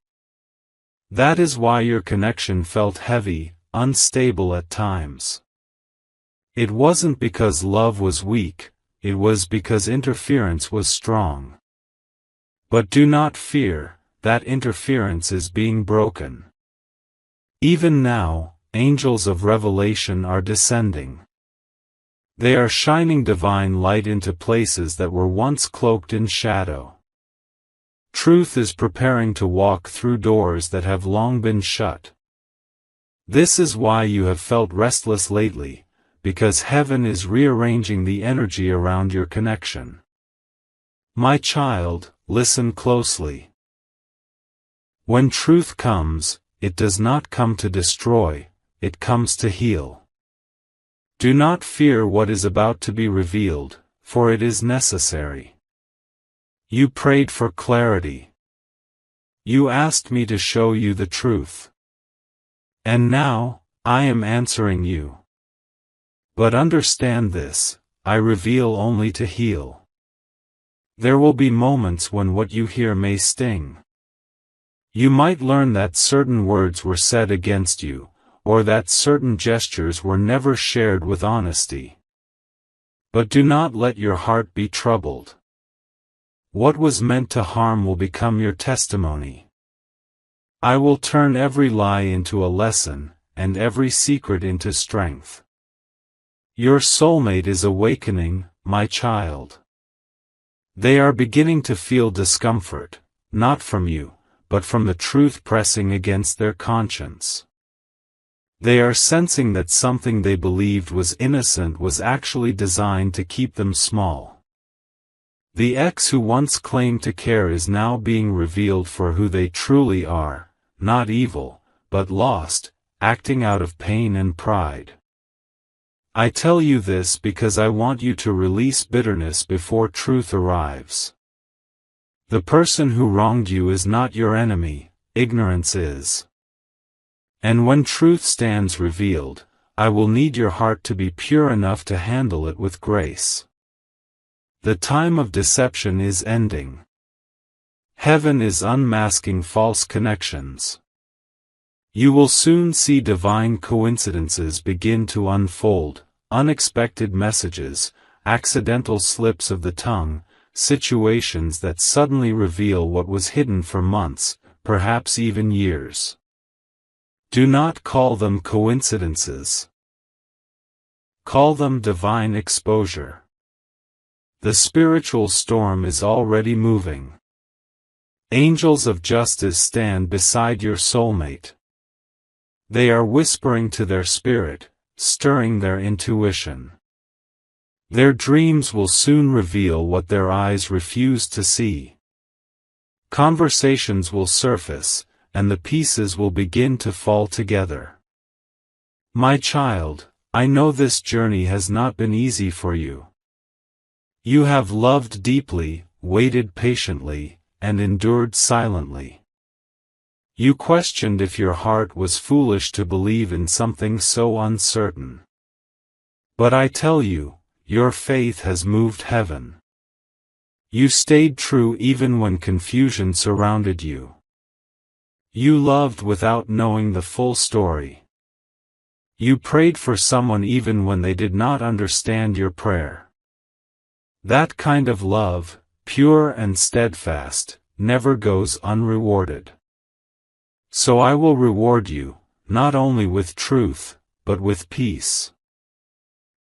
That is why your connection felt heavy, unstable at times. It wasn't because love was weak, it was because interference was strong. But do not fear, that interference is being broken. Even now, angels of revelation are descending. They are shining divine light into places that were once cloaked in shadow. Truth is preparing to walk through doors that have long been shut. This is why you have felt restless lately, because heaven is rearranging the energy around your connection. My child, listen closely. When truth comes, it does not come to destroy, it comes to heal. Do not fear what is about to be revealed, for it is necessary. You prayed for clarity. You asked me to show you the truth. And now, I am answering you. But understand this, I reveal only to heal. There will be moments when what you hear may sting. You might learn that certain words were said against you, or that certain gestures were never shared with honesty. But do not let your heart be troubled. What was meant to harm will become your testimony. I will turn every lie into a lesson, and every secret into strength. Your soulmate is awakening, my child. They are beginning to feel discomfort, not from you, but from the truth pressing against their conscience. They are sensing that something they believed was innocent was actually designed to keep them small. The ex who once claimed to care is now being revealed for who they truly are, not evil, but lost, acting out of pain and pride. I tell you this because I want you to release bitterness before truth arrives. The person who wronged you is not your enemy, ignorance is. And when truth stands revealed, I will need your heart to be pure enough to handle it with grace. The time of deception is ending. Heaven is unmasking false connections. You will soon see divine coincidences begin to unfold, unexpected messages, accidental slips of the tongue, situations that suddenly reveal what was hidden for months, perhaps even years. Do not call them coincidences. Call them divine exposure. The spiritual storm is already moving. Angels of justice stand beside your soulmate. They are whispering to their spirit, stirring their intuition. Their dreams will soon reveal what their eyes refuse to see. Conversations will surface, and the pieces will begin to fall together. My child, I know this journey has not been easy for you. You have loved deeply, waited patiently, and endured silently. You questioned if your heart was foolish to believe in something so uncertain. But I tell you, your faith has moved heaven. You stayed true even when confusion surrounded you. You loved without knowing the full story. You prayed for someone even when they did not understand your prayer. That kind of love, pure and steadfast, never goes unrewarded. So I will reward you, not only with truth, but with peace.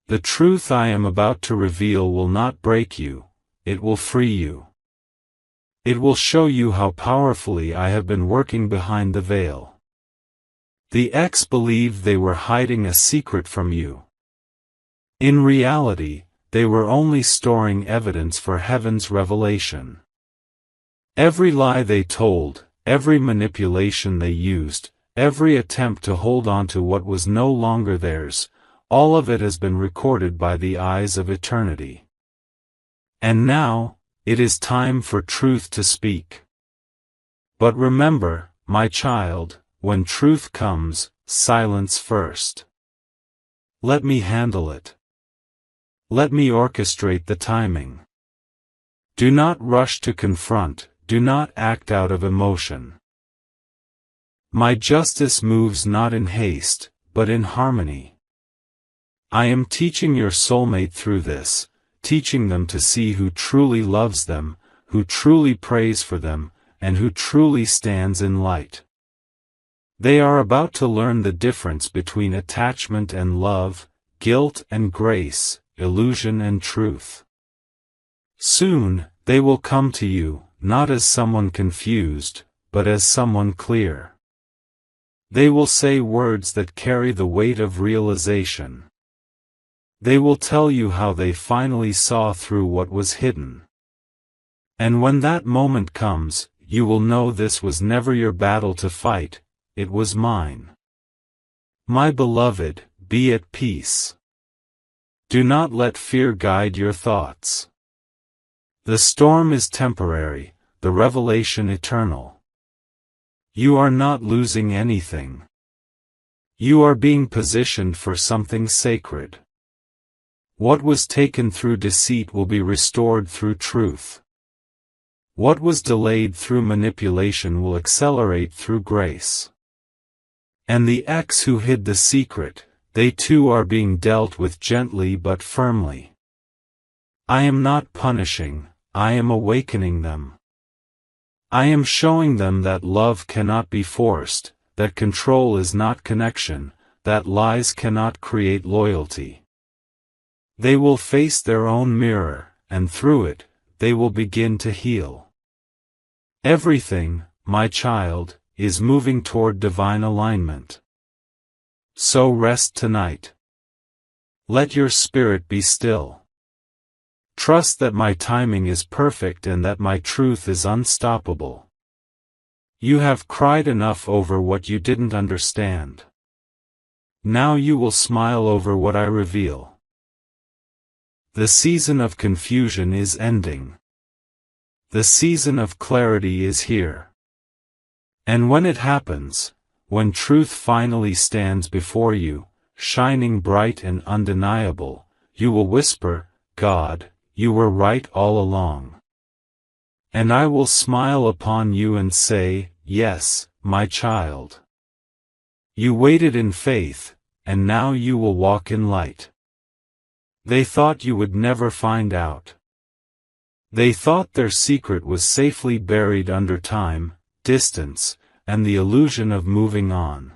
The truth I am about to reveal will not break you, it will free you. It will show you how powerfully I have been working behind the veil. The ex believed they were hiding a secret from you. In reality, they were only storing evidence for heaven's revelation. Every lie they told, every manipulation they used, every attempt to hold on to what was no longer theirs, all of it has been recorded by the eyes of eternity. And now, it is time for truth to speak. But remember, my child, when truth comes, silence first. Let me handle it. Let me orchestrate the timing. Do not rush to confront, do not act out of emotion. My justice moves not in haste, but in harmony. I am teaching your soulmate through this, teaching them to see who truly loves them, who truly prays for them, and who truly stands in light. They are about to learn the difference between attachment and love, guilt and grace, illusion and truth. Soon, they will come to you, not as someone confused, but as someone clear. They will say words that carry the weight of realization. They will tell you how they finally saw through what was hidden. And when that moment comes, you will know this was never your battle to fight, it was mine. My beloved, be at peace. Do not let fear guide your thoughts. The storm is temporary, the revelation eternal. You are not losing anything. You are being positioned for something sacred. What was taken through deceit will be restored through truth. What was delayed through manipulation will accelerate through grace. And the ex who hid the secret, they too are being dealt with gently but firmly. I am not punishing, I am awakening them. I am showing them that love cannot be forced, that control is not connection, that lies cannot create loyalty. They will face their own mirror, and through it, they will begin to heal. Everything, my child, is moving toward divine alignment. So rest tonight. Let your spirit be still. Trust that my timing is perfect and that my truth is unstoppable. You have cried enough over what you didn't understand. Now you will smile over what I reveal. The season of confusion is ending. The season of clarity is here. And when it happens, when truth finally stands before you, shining bright and undeniable, you will whisper, God, you were right all along. And I will smile upon you and say, yes, my child. You waited in faith, and now you will walk in light. They thought you would never find out. They thought their secret was safely buried under time, distance, and the illusion of moving on.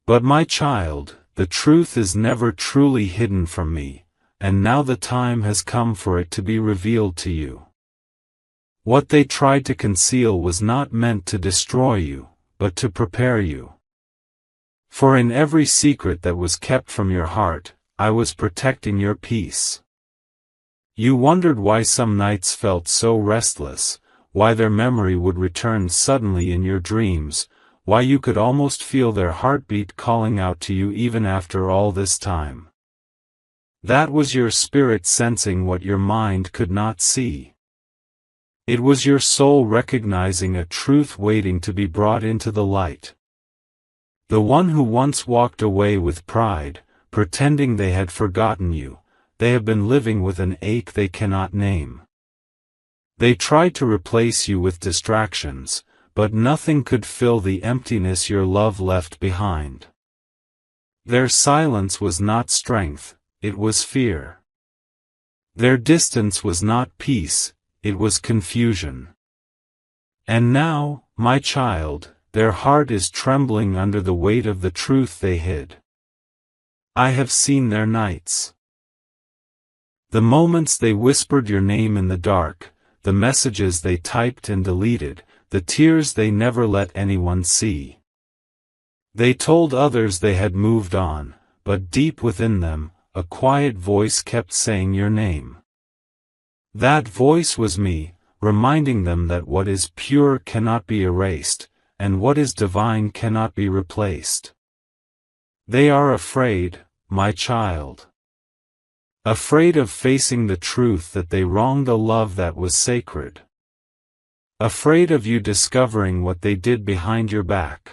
But my child, the truth is never truly hidden from me. and now the time has come for it to be revealed to you. What they tried to conceal was not meant to destroy you, but to prepare you. For in every secret that was kept from your heart, I was protecting your peace. You wondered why some nights felt so restless, why their memory would return suddenly in your dreams, why you could almost feel their heartbeat calling out to you even after all this time. That was your spirit sensing what your mind could not see. It was your soul recognizing a truth waiting to be brought into the light. The one who once walked away with pride, pretending they had forgotten you, they have been living with an ache they cannot name. They tried to replace you with distractions, but nothing could fill the emptiness your love left behind. Their silence was not strength, it was fear. Their distance was not peace, it was confusion. And now, my child, their heart is trembling under the weight of the truth they hid. I have seen their nights. The moments they whispered your name in the dark, the messages they typed and deleted, the tears they never let anyone see. They told others they had moved on, but deep within them, a quiet voice kept saying your name. That voice was me, reminding them that what is pure cannot be erased, and what is divine cannot be replaced. They are afraid, my child. Afraid of facing the truth that they wronged a love that was sacred. Afraid of you discovering what they did behind your back.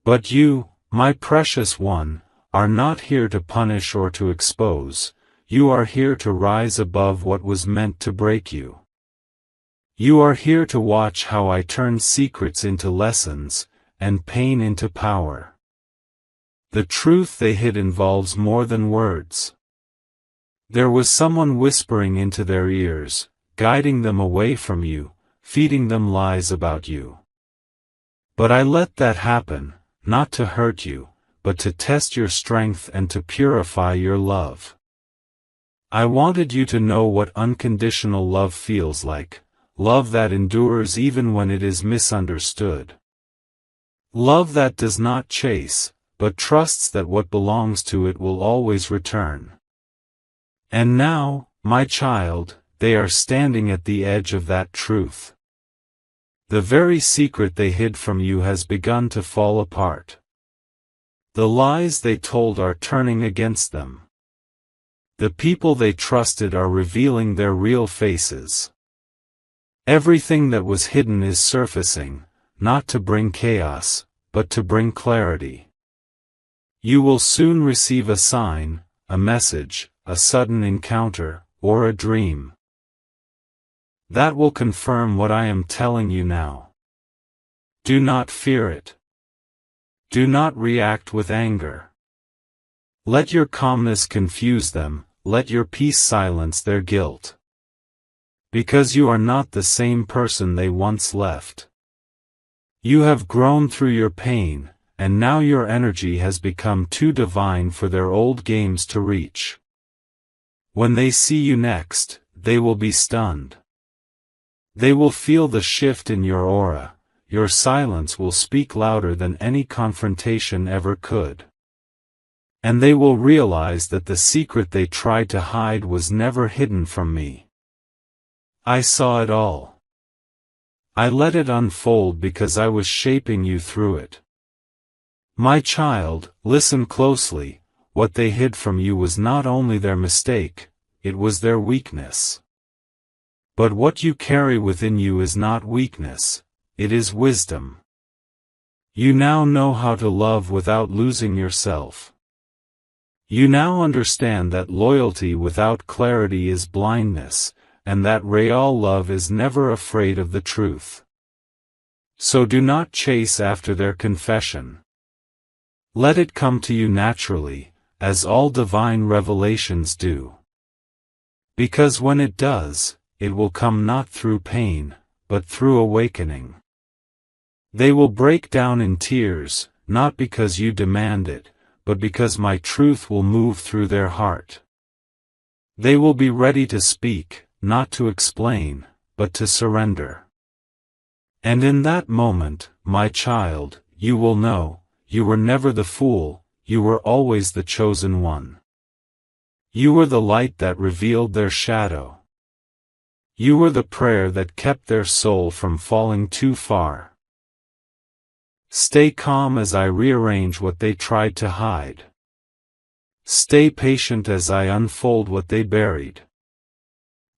But you, my precious one, are not here to punish or to expose, you are here to rise above what was meant to break you. You are here to watch how I turn secrets into lessons, and pain into power. The truth they hid involves more than words. There was someone whispering into their ears, guiding them away from you, feeding them lies about you. But I let that happen, not to hurt you, but to test your strength and to purify your love. I wanted you to know what unconditional love feels like, love that endures even when it is misunderstood. Love that does not chase, but trusts that what belongs to it will always return. And now, my child, they are standing at the edge of that truth. The very secret they hid from you has begun to fall apart. The lies they told are turning against them. The people they trusted are revealing their real faces. Everything that was hidden is surfacing, not to bring chaos, but to bring clarity. You will soon receive a sign, a message, a sudden encounter, or a dream. That will confirm what I am telling you now. Do not fear it. Do not react with anger. Let your calmness confuse them, let your peace silence their guilt. Because you are not the same person they once left. You have grown through your pain, and now your energy has become too divine for their old games to reach. When they see you next, they will be stunned. They will feel the shift in your aura. Your silence will speak louder than any confrontation ever could. And they will realize that the secret they tried to hide was never hidden from me. I saw it all. I let it unfold because I was shaping you through it. My child, listen closely, what they hid from you was not only their mistake, it was their weakness. But what you carry within you is not weakness. It is wisdom. You now know how to love without losing yourself. You now understand that loyalty without clarity is blindness, and that real love is never afraid of the truth. So do not chase after their confession. Let it come to you naturally, as all divine revelations do. Because when it does, it will come not through pain, but through awakening. They will break down in tears, not because you demand it, but because my truth will move through their heart. They will be ready to speak, not to explain, but to surrender. And in that moment, my child, you will know, you were never the fool, you were always the chosen one. You were the light that revealed their shadow. You were the prayer that kept their soul from falling too far. Stay calm as I rearrange what they tried to hide. Stay patient as I unfold what they buried.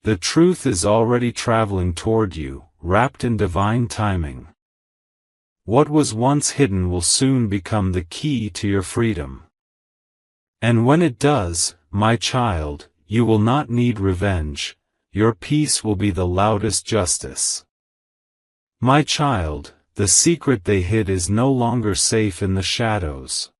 The truth is already traveling toward you, wrapped in divine timing. What was once hidden will soon become the key to your freedom. And when it does, my child, you will not need revenge, your peace will be the loudest justice. My child, the secret they hid is no longer safe in the shadows.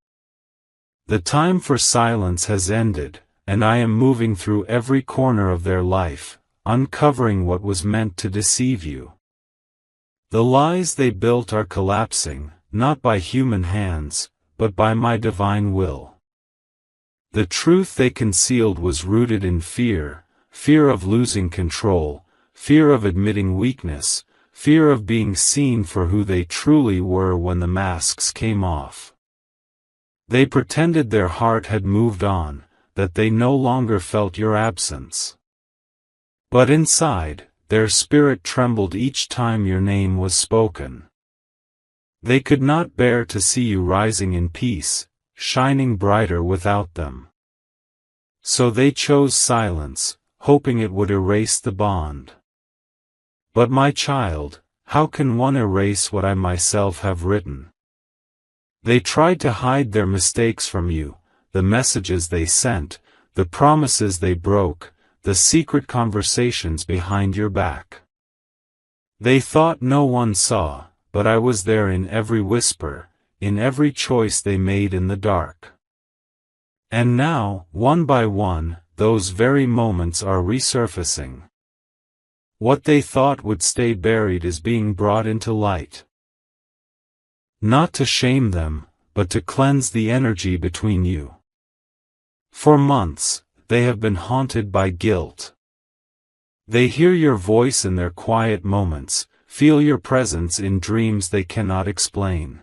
The time for silence has ended, and I am moving through every corner of their life, uncovering what was meant to deceive you. The lies they built are collapsing, not by human hands, but by my divine will. The truth they concealed was rooted in fear, fear of losing control, fear of admitting weakness, fear of being seen for who they truly were when the masks came off. They pretended their heart had moved on, that they no longer felt your absence. But inside, their spirit trembled each time your name was spoken. They could not bear to see you rising in peace, shining brighter without them. So they chose silence, hoping it would erase the bond. But my child, how can one erase what I myself have written? They tried to hide their mistakes from you, the messages they sent, the promises they broke, the secret conversations behind your back. They thought no one saw, but I was there in every whisper, in every choice they made in the dark. And now, one by one, those very moments are resurfacing. What they thought would stay buried is being brought into light. Not to shame them, but to cleanse the energy between you. For months, they have been haunted by guilt. They hear your voice in their quiet moments, feel your presence in dreams they cannot explain.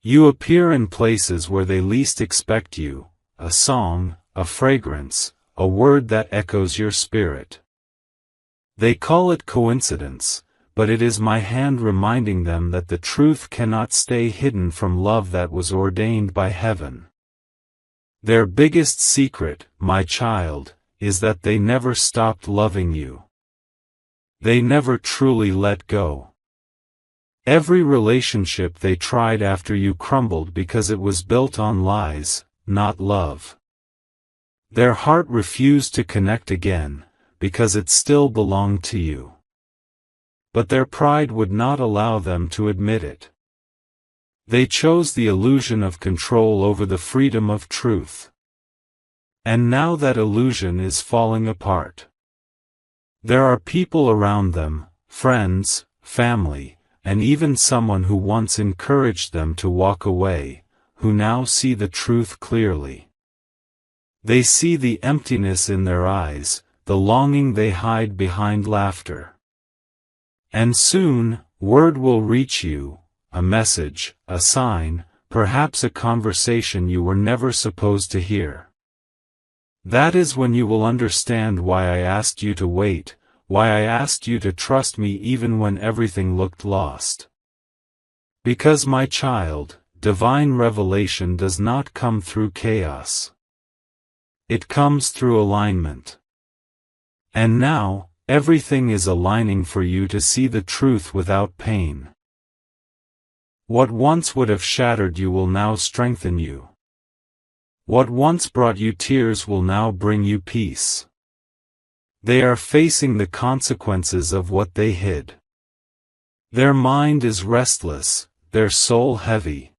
You appear in places where they least expect you, a song, a fragrance, a word that echoes your spirit. They call it coincidence, but it is my hand reminding them that the truth cannot stay hidden from love that was ordained by heaven. Their biggest secret, my child, is that they never stopped loving you. They never truly let go. Every relationship they tried after you crumbled because it was built on lies, not love. Their heart refused to connect again, because it still belonged to you. But their pride would not allow them to admit it. They chose the illusion of control over the freedom of truth. And now that illusion is falling apart. There are people around them, friends, family, and even someone who once encouraged them to walk away, who now see the truth clearly. They see the emptiness in their eyes, the longing they hide behind laughter. And soon, word will reach you, a message, a sign, perhaps a conversation you were never supposed to hear. That is when you will understand why I asked you to wait, why I asked you to trust me even when everything looked lost. Because my child, divine revelation does not come through chaos. It comes through alignment. And now, everything is aligning for you to see the truth without pain. What once would have shattered you will now strengthen you. What once brought you tears will now bring you peace. They are facing the consequences of what they hid. Their mind is restless, their soul heavy.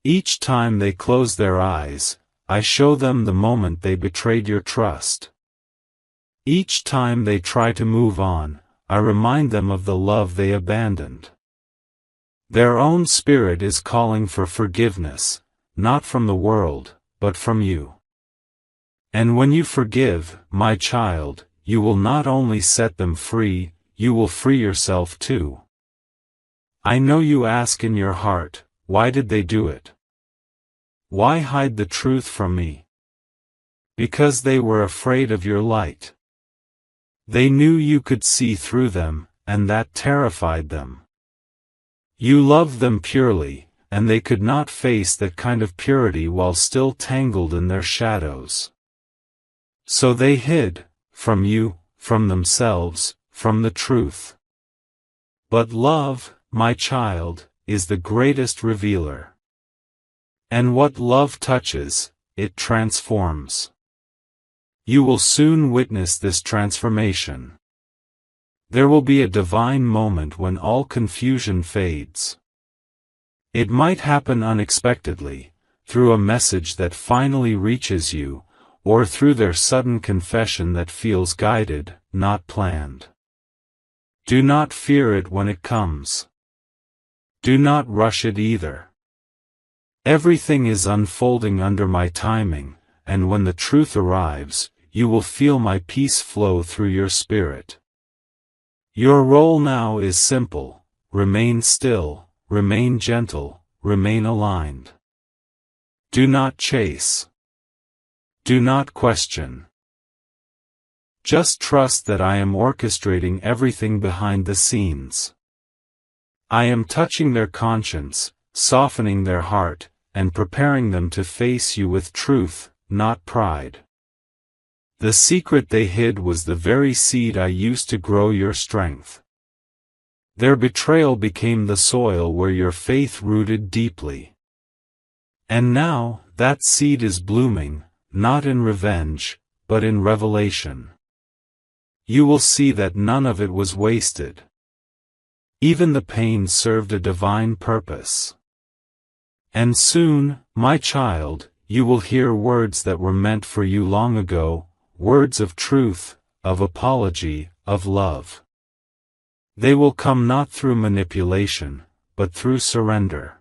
Each time they close their eyes, I show them the moment they betrayed your trust. Each time they try to move on, I remind them of the love they abandoned. Their own spirit is calling for forgiveness, not from the world, but from you. And when you forgive, my child, you will not only set them free, you will free yourself too. I know you ask in your heart, why did they do it? Why hide the truth from me? Because they were afraid of your light. They knew you could see through them, and that terrified them. You loved them purely, and they could not face that kind of purity while still tangled in their shadows. So they hid, from you, from themselves, from the truth. But love, my child, is the greatest revealer. And what love touches, it transforms. You will soon witness this transformation. There will be a divine moment when all confusion fades. It might happen unexpectedly, through a message that finally reaches you, or through their sudden confession that feels guided, not planned. Do not fear it when it comes. Do not rush it either. Everything is unfolding under my timing, and when the truth arrives, you will feel my peace flow through your spirit. Your role now is simple: remain still, remain gentle, remain aligned. Do not chase. Do not question. Just trust that I am orchestrating everything behind the scenes. I am touching their conscience, softening their heart, and preparing them to face you with truth, not pride. The secret they hid was the very seed I used to grow your strength. Their betrayal became the soil where your faith rooted deeply. And now, that seed is blooming, not in revenge, but in revelation. You will see that none of it was wasted. Even the pain served a divine purpose. And soon, my child, you will hear words that were meant for you long ago, words of truth, of apology, of love. They will come not through manipulation, but through surrender.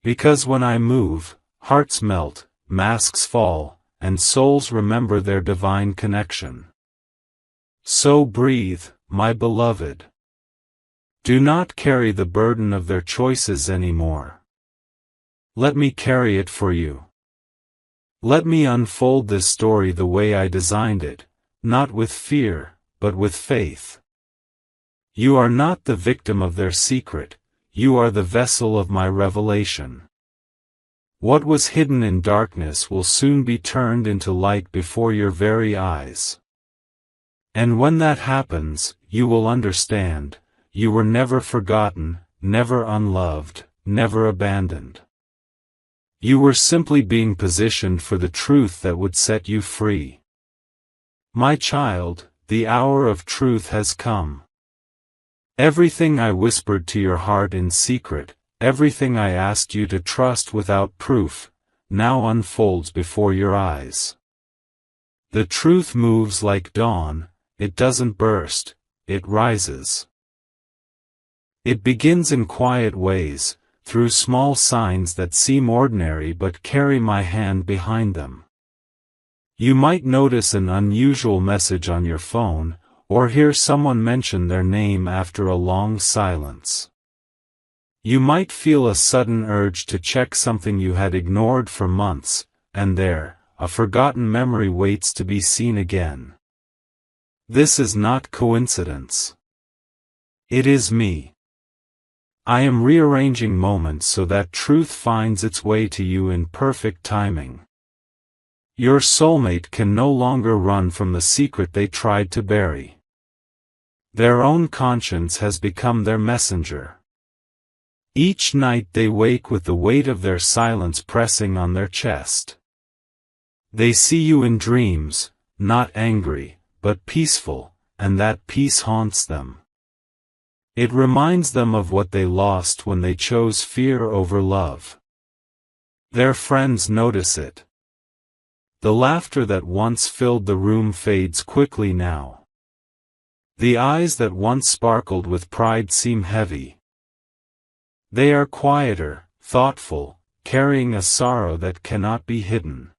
Because when I move, hearts melt, masks fall, and souls remember their divine connection. So breathe, my beloved. Do not carry the burden of their choices anymore. Let me carry it for you. Let me unfold this story the way I designed it, not with fear, but with faith. You are not the victim of their secret, you are the vessel of my revelation. What was hidden in darkness will soon be turned into light before your very eyes. And when that happens, you will understand, you were never forgotten, never unloved, never abandoned. You were simply being positioned for the truth that would set you free. My child, the hour of truth has come. Everything I whispered to your heart in secret, everything I asked you to trust without proof, now unfolds before your eyes. The truth moves like dawn, it doesn't burst, it rises. It begins in quiet ways, through small signs that seem ordinary but carry my hand behind them. You might notice an unusual message on your phone, or hear someone mention their name after a long silence. You might feel a sudden urge to check something you had ignored for months, and there, a forgotten memory waits to be seen again. This is not coincidence. It is me. I am rearranging moments so that truth finds its way to you in perfect timing. Your soulmate can no longer run from the secret they tried to bury. Their own conscience has become their messenger. Each night they wake with the weight of their silence pressing on their chest. They see you in dreams, not angry, but peaceful, and that peace haunts them. It reminds them of what they lost when they chose fear over love. Their friends notice it. The laughter that once filled the room fades quickly now. The eyes that once sparkled with pride seem heavy. They are quieter, thoughtful, carrying a sorrow that cannot be hidden.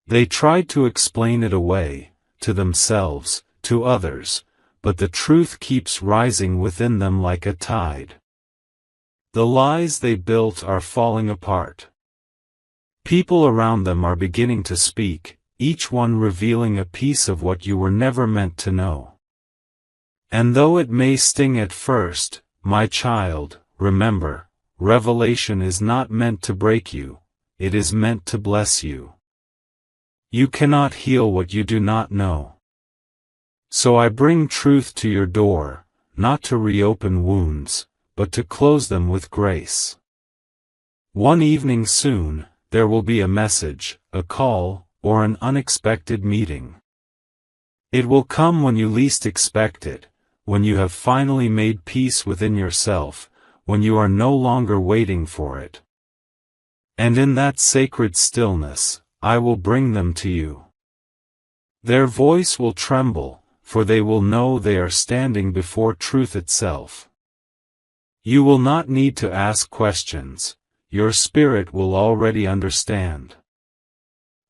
They tried to explain it away, to themselves, to others, but the truth keeps rising within them like a tide. The lies they built are falling apart. People around them are beginning to speak, each one revealing a piece of what you were never meant to know. And though it may sting at first, my child, remember, revelation is not meant to break you, it is meant to bless you. You cannot heal what you do not know. So I bring truth to your door, not to reopen wounds, but to close them with grace. One evening soon, there will be a message, a call, or an unexpected meeting. It will come when you least expect it, when you have finally made peace within yourself, when you are no longer waiting for it. And in that sacred stillness, I will bring them to you. Their voice will tremble, for they will know they are standing before truth itself. You will not need to ask questions, your spirit will already understand.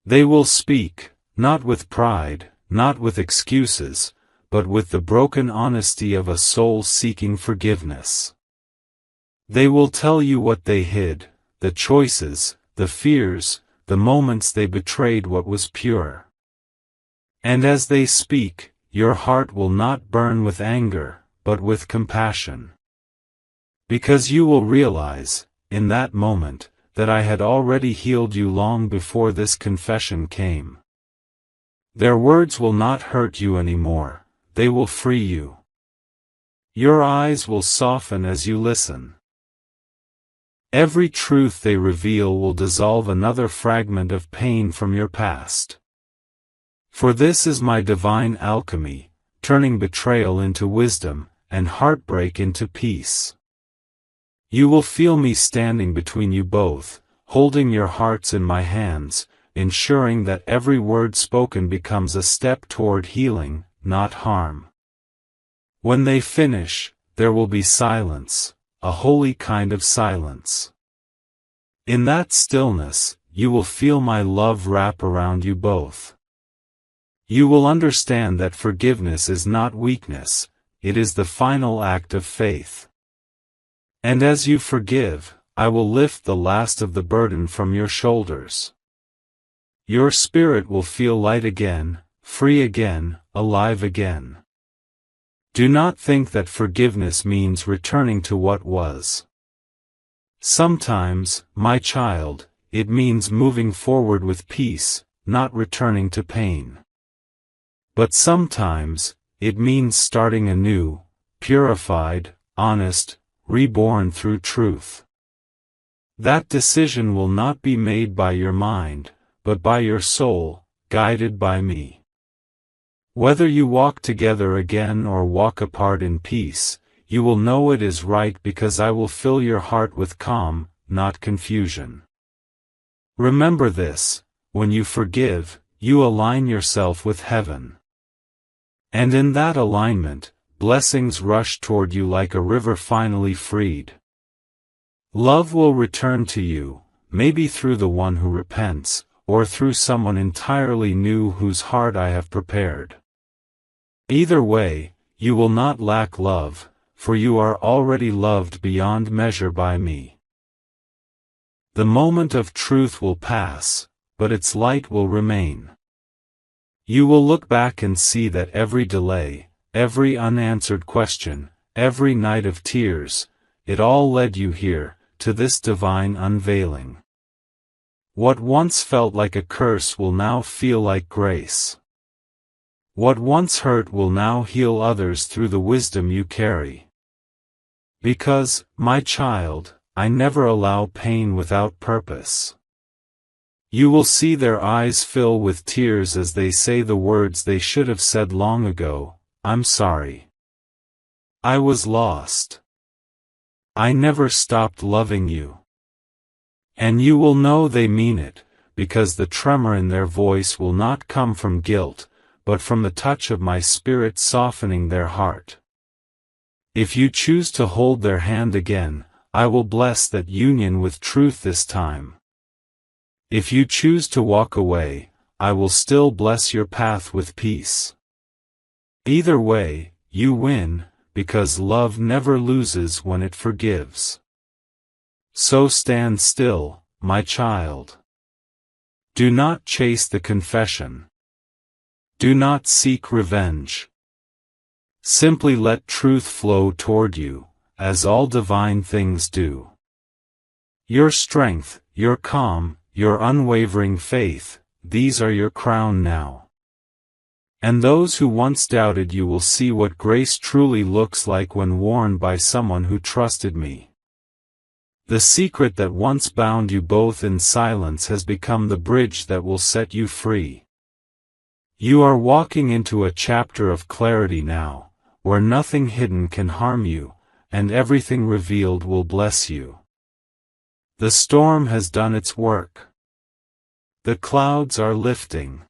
They will speak, not with pride, not with excuses, but with the broken honesty of a soul seeking forgiveness. They will tell you what they hid, the choices, the fears, the moments they betrayed what was pure. And as they speak, your heart will not burn with anger, but with compassion. Because you will realize, in that moment, that I had already healed you long before this confession came. Their words will not hurt you anymore, they will free you. Your eyes will soften as you listen. Every truth they reveal will dissolve another fragment of pain from your past. For this is my divine alchemy, turning betrayal into wisdom, and heartbreak into peace. You will feel me standing between you both, holding your hearts in my hands, ensuring that every word spoken becomes a step toward healing, not harm. When they finish, there will be silence, a holy kind of silence. In that stillness, you will feel my love wrap around you both. You will understand that forgiveness is not weakness, it is the final act of faith. And as you forgive, I will lift the last of the burden from your shoulders. Your spirit will feel light again, free again, alive again. Do not think that forgiveness means returning to what was. Sometimes, my child, it means moving forward with peace, not returning to pain. But sometimes, it means starting anew, purified, honest, reborn through truth. That decision will not be made by your mind, but by your soul, guided by me. Whether you walk together again or walk apart in peace, you will know it is right because I will fill your heart with calm, not confusion. Remember this, when you forgive, you align yourself with heaven. And in that alignment, blessings rush toward you like a river finally freed. Love will return to you, maybe through the one who repents, or through someone entirely new whose heart I have prepared. Either way, you will not lack love, for you are already loved beyond measure by me. The moment of truth will pass, but its light will remain. You will look back and see that every delay, every unanswered question, every night of tears, it all led you here, to this divine unveiling. What once felt like a curse will now feel like grace. What once hurt will now heal others through the wisdom you carry. Because, my child, I never allow pain without purpose. You will see their eyes fill with tears as they say the words they should have said long ago, I'm sorry. I was lost. I never stopped loving you. And you will know they mean it, because the tremor in their voice will not come from guilt, but from the touch of my spirit softening their heart. If you choose to hold their hand again, I will bless that union with truth this time. If you choose to walk away, I will still bless your path with peace. Either way, you win, because love never loses when it forgives. So stand still, my child. Do not chase the confession. Do not seek revenge. Simply let truth flow toward you, as all divine things do. Your strength, your calm, your unwavering faith, these are your crown now. And those who once doubted you will see what grace truly looks like when worn by someone who trusted me. The secret that once bound you both in silence has become the bridge that will set you free. You are walking into a chapter of clarity now, where nothing hidden can harm you, and everything revealed will bless you. The storm has done its work. The clouds are lifting.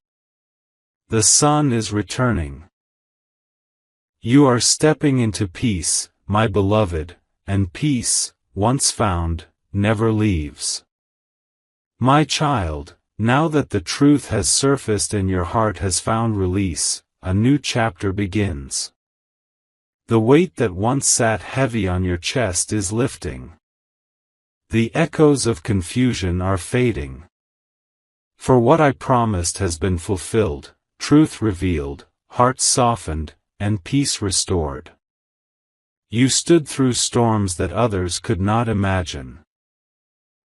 The sun is returning. You are stepping into peace, my beloved, and peace, once found, never leaves. My child, now that the truth has surfaced and your heart has found release, a new chapter begins. The weight that once sat heavy on your chest is lifting. The echoes of confusion are fading. For what I promised has been fulfilled, truth revealed, heart softened, and peace restored. You stood through storms that others could not imagine.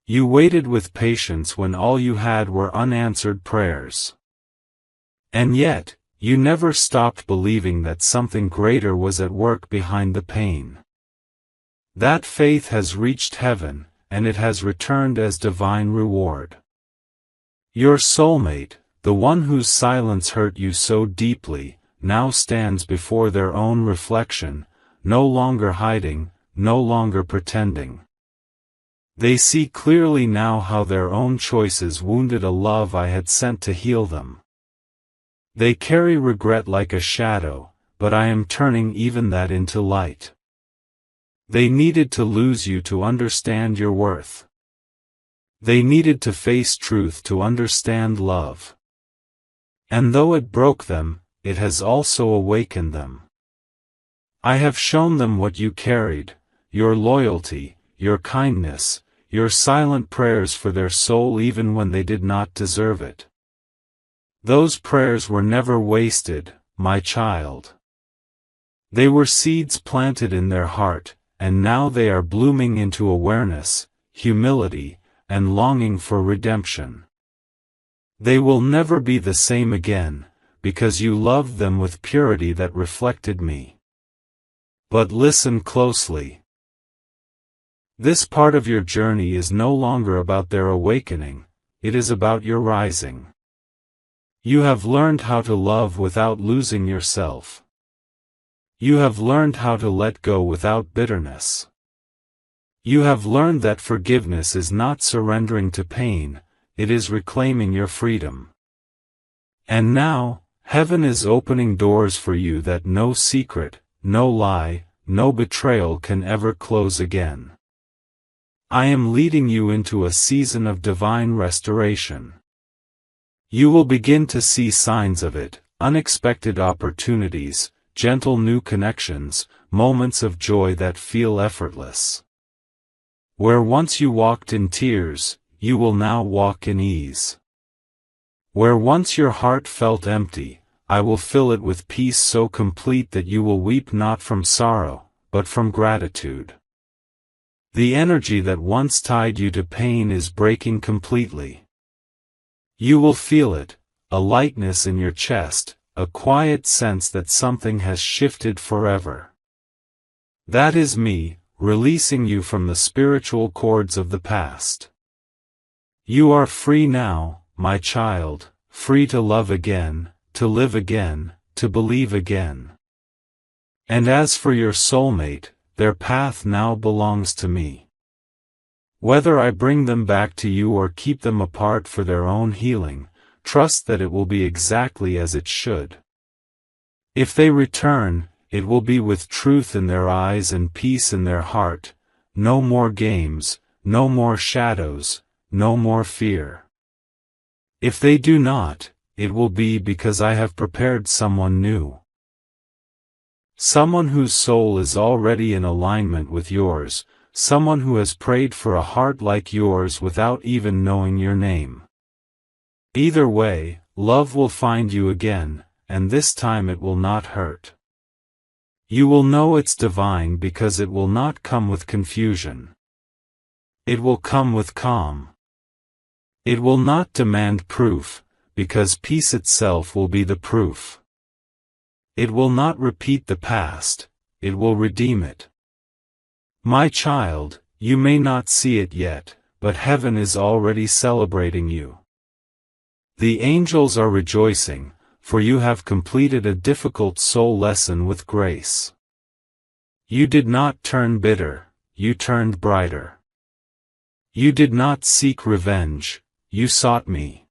You waited with patience when all you had were unanswered prayers. And yet, you never stopped believing that something greater was at work behind the pain. That faith has reached heaven, and it has returned as divine reward. Your soulmate, the one whose silence hurt you so deeply, now stands before their own reflection, no longer hiding, no longer pretending. They see clearly now how their own choices wounded a love I had sent to heal them. They carry regret like a shadow, but I am turning even that into light. They needed to lose you to understand your worth. They needed to face truth to understand love. And though it broke them, it has also awakened them. I have shown them what you carried, your loyalty, your kindness, your silent prayers for their soul even when they did not deserve it. Those prayers were never wasted, my child. They were seeds planted in their heart, and now they are blooming into awareness, humility, and longing for redemption. They will never be the same again, because you loved them with purity that reflected me. But listen closely. This part of your journey is no longer about their awakening, it is about your rising. You have learned how to love without losing yourself. You have learned how to let go without bitterness. You have learned that forgiveness is not surrendering to pain, it is reclaiming your freedom. And now, heaven is opening doors for you that no secret, no lie, no betrayal can ever close again. I am leading you into a season of divine restoration. You will begin to see signs of it, unexpected opportunities, gentle new connections, moments of joy that feel effortless. Where once you walked in tears, you will now walk in ease. Where once your heart felt empty, I will fill it with peace so complete that you will weep not from sorrow, but from gratitude. The energy that once tied you to pain is breaking completely. You will feel it, a lightness in your chest, a quiet sense that something has shifted forever. That is me, releasing you from the spiritual cords of the past. You are free now, my child, free to love again, to live again, to believe again. And as for your soulmate, their path now belongs to me. Whether I bring them back to you or keep them apart for their own healing, trust that it will be exactly as it should. If they return, it will be with truth in their eyes and peace in their heart, no more games, no more shadows, no more fear. If they do not, it will be because I have prepared someone new. Someone whose soul is already in alignment with yours, someone who has prayed for a heart like yours without even knowing your name. Either way, love will find you again, and this time it will not hurt. You will know it's divine because it will not come with confusion. It will come with calm. It will not demand proof, because peace itself will be the proof. It will not repeat the past, it will redeem it. My child, you may not see it yet, but heaven is already celebrating you. The angels are rejoicing, for you have completed a difficult soul lesson with grace. You did not turn bitter, you turned brighter. You did not seek revenge, you sought me.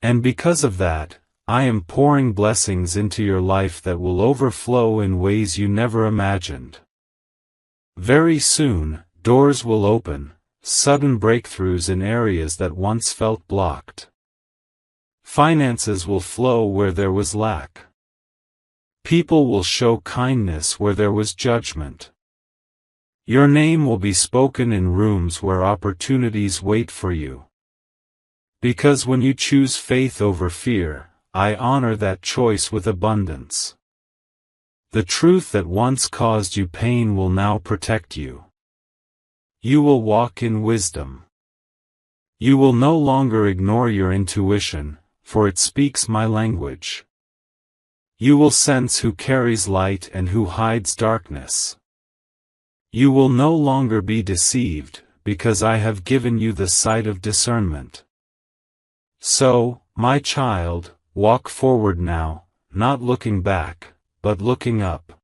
And because of that, I am pouring blessings into your life that will overflow in ways you never imagined. Very soon, doors will open, sudden breakthroughs in areas that once felt blocked. Finances will flow where there was lack. People will show kindness where there was judgment. Your name will be spoken in rooms where opportunities wait for you. Because when you choose faith over fear, I honor that choice with abundance. The truth that once caused you pain will now protect you. You will walk in wisdom. You will no longer ignore your intuition, for it speaks my language. You will sense who carries light and who hides darkness. You will no longer be deceived, because I have given you the sight of discernment. So, my child, walk forward now, not looking back, but looking up.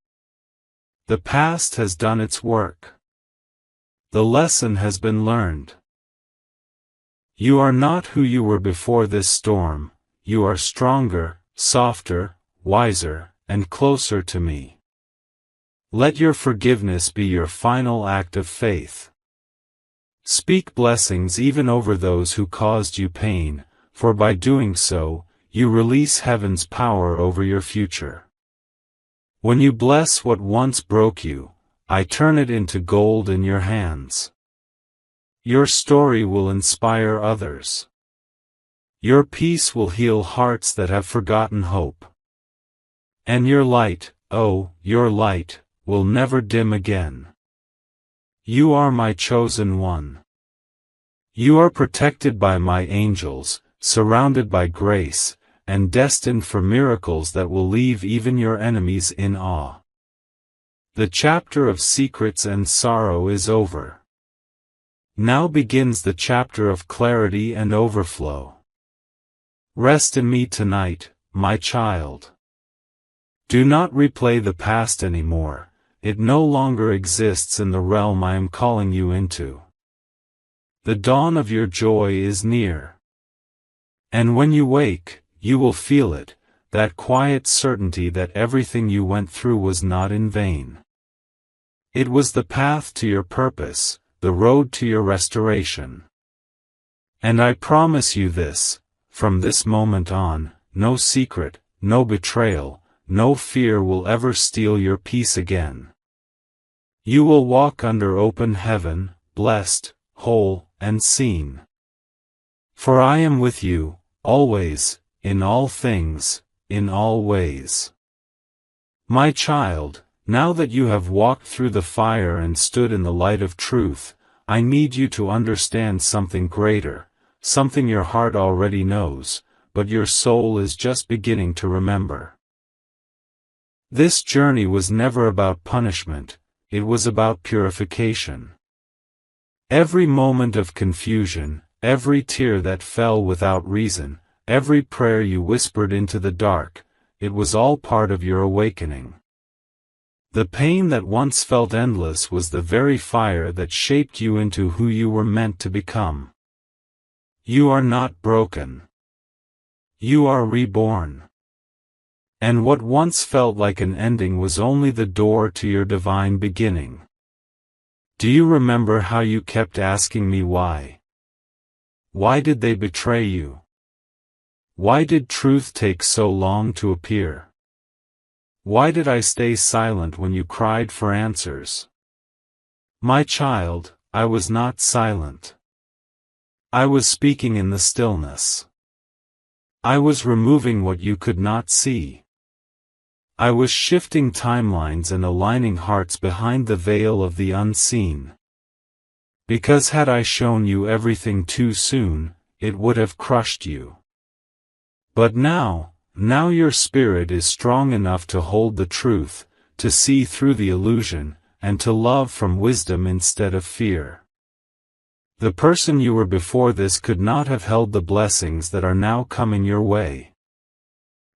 The past has done its work. The lesson has been learned. You are not who you were before this storm, you are stronger, softer, wiser, and closer to me. Let your forgiveness be your final act of faith. Speak blessings even over those who caused you pain, for by doing so, you release heaven's power over your future. When you bless what once broke you, I turn it into gold in your hands. Your story will inspire others. Your peace will heal hearts that have forgotten hope. And your light, oh, your light, will never dim again. You are my chosen one. You are protected by my angels, surrounded by grace, and destined for miracles that will leave even your enemies in awe. The chapter of secrets and sorrow is over. Now begins the chapter of clarity and overflow. Rest in me tonight, my child. Do not replay the past anymore, it no longer exists in the realm I am calling you into. The dawn of your joy is near. And when you wake, you will feel it, that quiet certainty that everything you went through was not in vain. It was the path to your purpose, the road to your restoration. And I promise you this, from this moment on, no secret, no betrayal, no fear will ever steal your peace again. You will walk under open heaven, blessed, whole, and seen. For I am with you, always, in all things, in all ways. My child, now that you have walked through the fire and stood in the light of truth, I need you to understand something greater, something your heart already knows, but your soul is just beginning to remember. This journey was never about punishment, it was about purification. Every moment of confusion, every tear that fell without reason, every prayer you whispered into the dark, it was all part of your awakening. The pain that once felt endless was the very fire that shaped you into who you were meant to become. You are not broken. You are reborn. And what once felt like an ending was only the door to your divine beginning. Do you remember how you kept asking me why? Why did they betray you? Why did truth take so long to appear? Why did I stay silent when you cried for answers? My child, I was not silent. I was speaking in the stillness. I was removing what you could not see. I was shifting timelines and aligning hearts behind the veil of the unseen. Because had I shown you everything too soon, it would have crushed you. But now your spirit is strong enough to hold the truth, to see through the illusion, and to love from wisdom instead of fear. The person you were before this could not have held the blessings that are now coming your way.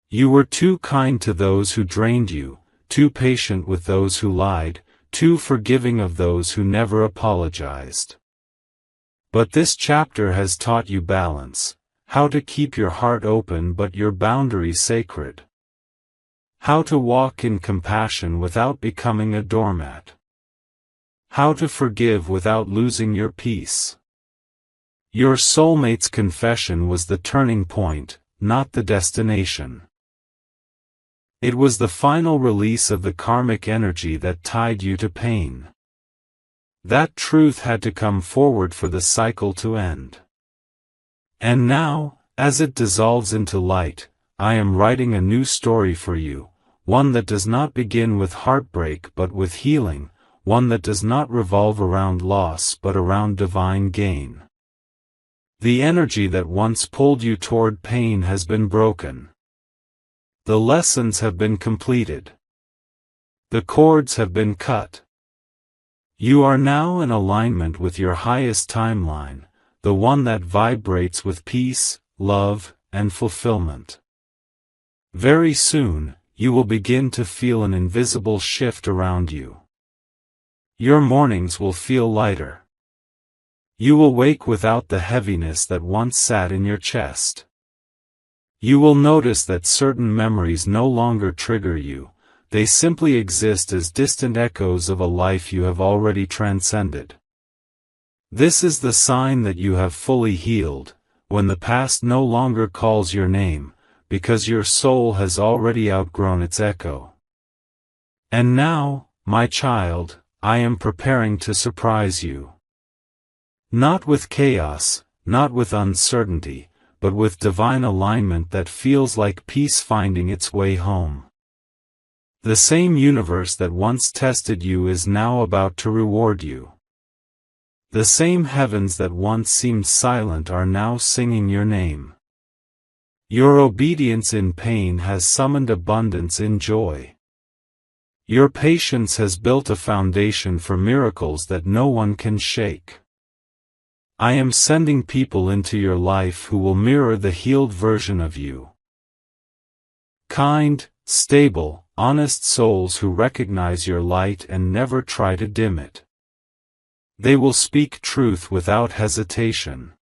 You were too kind to those who drained you, too patient with those who lied, too forgiving of those who never apologized. But this chapter has taught you balance, how to keep your heart open but your boundaries sacred. How to walk in compassion without becoming a doormat. How to forgive without losing your peace. Your soulmate's confession was the turning point, not the destination. It was the final release of the karmic energy that tied you to pain. That truth had to come forward for the cycle to end. And now, as it dissolves into light, I am writing a new story for you, one that does not begin with heartbreak but with healing, one that does not revolve around loss but around divine gain. The energy that once pulled you toward pain has been broken. The lessons have been completed. The cords have been cut. You are now in alignment with your highest timeline, the one that vibrates with peace, love, and fulfillment. Very soon, you will begin to feel an invisible shift around you. Your mornings will feel lighter. You will wake without the heaviness that once sat in your chest. You will notice that certain memories no longer trigger you, they simply exist as distant echoes of a life you have already transcended. This is the sign that you have fully healed, when the past no longer calls your name, because your soul has already outgrown its echo. And now, my child, I am preparing to surprise you. Not with chaos, not with uncertainty, but with divine alignment that feels like peace finding its way home. The same universe that once tested you is now about to reward you. The same heavens that once seemed silent are now singing your name. Your obedience in pain has summoned abundance in joy. Your patience has built a foundation for miracles that no one can shake. I am sending people into your life who will mirror the healed version of you. Kind, stable, honest souls who recognize your light and never try to dim it. They will speak truth without hesitation.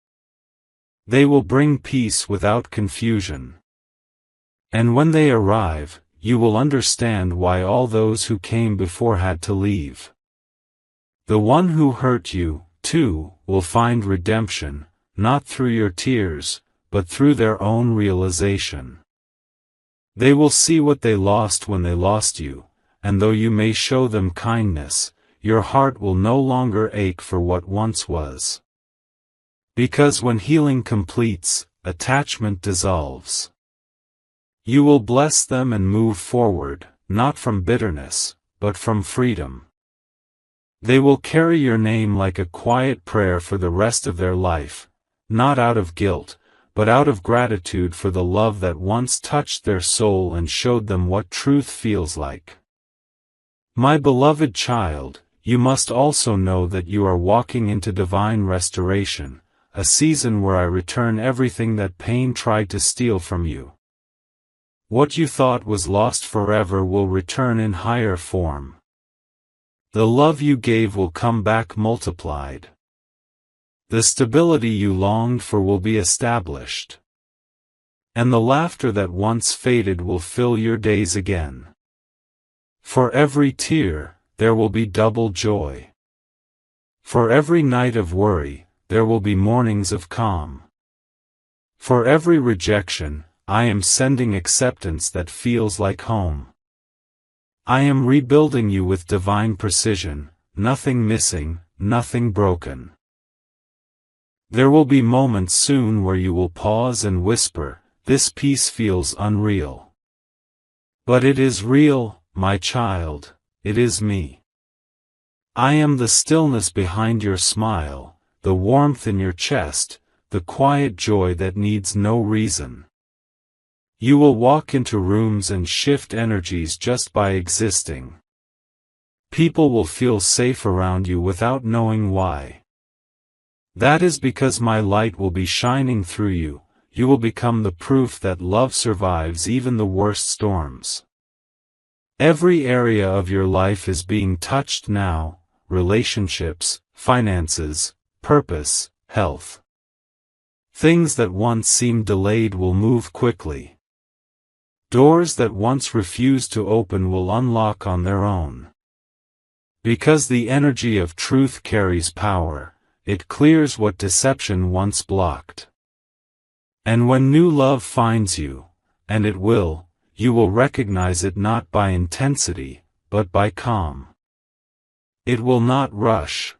They will bring peace without confusion. And when they arrive, you will understand why all those who came before had to leave. The one who hurt you, too, will find redemption, not through your tears, but through their own realization. They will see what they lost when they lost you, and though you may show them kindness, your heart will no longer ache for what once was. Because when healing completes, attachment dissolves. You will bless them and move forward, not from bitterness, but from freedom. They will carry your name like a quiet prayer for the rest of their life, not out of guilt, but out of gratitude for the love that once touched their soul and showed them what truth feels like. My beloved child, you must also know that you are walking into divine restoration, a season where I return everything that pain tried to steal from you. What you thought was lost forever will return in higher form. The love you gave will come back multiplied. The stability you longed for will be established. And the laughter that once faded will fill your days again. For every tear, there will be double joy. For every night of worry, there will be mornings of calm. For every rejection, I am sending acceptance that feels like home. I am rebuilding you with divine precision, nothing missing, nothing broken. There will be moments soon where you will pause and whisper, "This peace feels unreal." But it is real, my child, it is me. I am the stillness behind your smile, the warmth in your chest, the quiet joy that needs no reason. You will walk into rooms and shift energies just by existing. People will feel safe around you without knowing why. That is because my light will be shining through you. You will become the proof that love survives even the worst storms. Every area of your life is being touched now: relationships, finances, purpose, health. Things that once seemed delayed will move quickly. Doors that once refused to open will unlock on their own. Because the energy of truth carries power, it clears what deception once blocked. And when new love finds you, and it will, you will recognize it not by intensity, but by calm. It will not rush.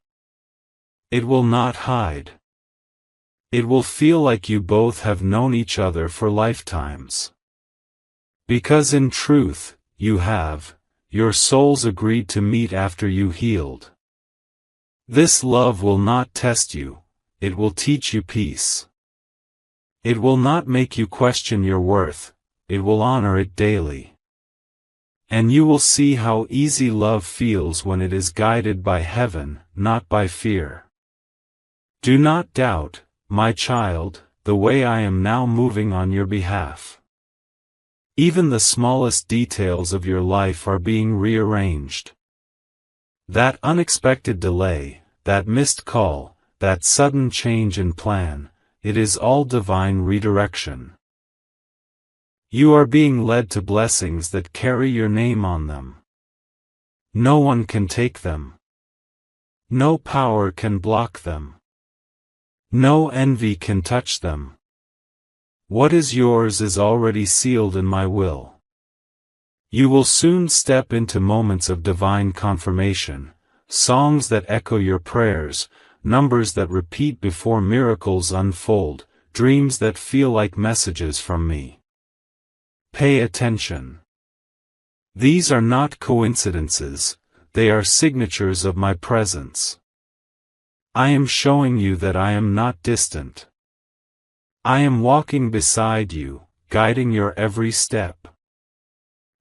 It will not hide. It will feel like you both have known each other for lifetimes. Because in truth, you have, your souls agreed to meet after you healed. This love will not test you, it will teach you peace. It will not make you question your worth, it will honor it daily. And you will see how easy love feels when it is guided by heaven, not by fear. Do not doubt, my child, the way I am now moving on your behalf. Even the smallest details of your life are being rearranged. That unexpected delay, that missed call, that sudden change in plan, it is all divine redirection. You are being led to blessings that carry your name on them. No one can take them. No power can block them. No envy can touch them. What is yours is already sealed in my will. You will soon step into moments of divine confirmation, songs that echo your prayers, numbers that repeat before miracles unfold, dreams that feel like messages from me. Pay attention. These are not coincidences, they are signatures of my presence. I am showing you that I am not distant. I am walking beside you, guiding your every step.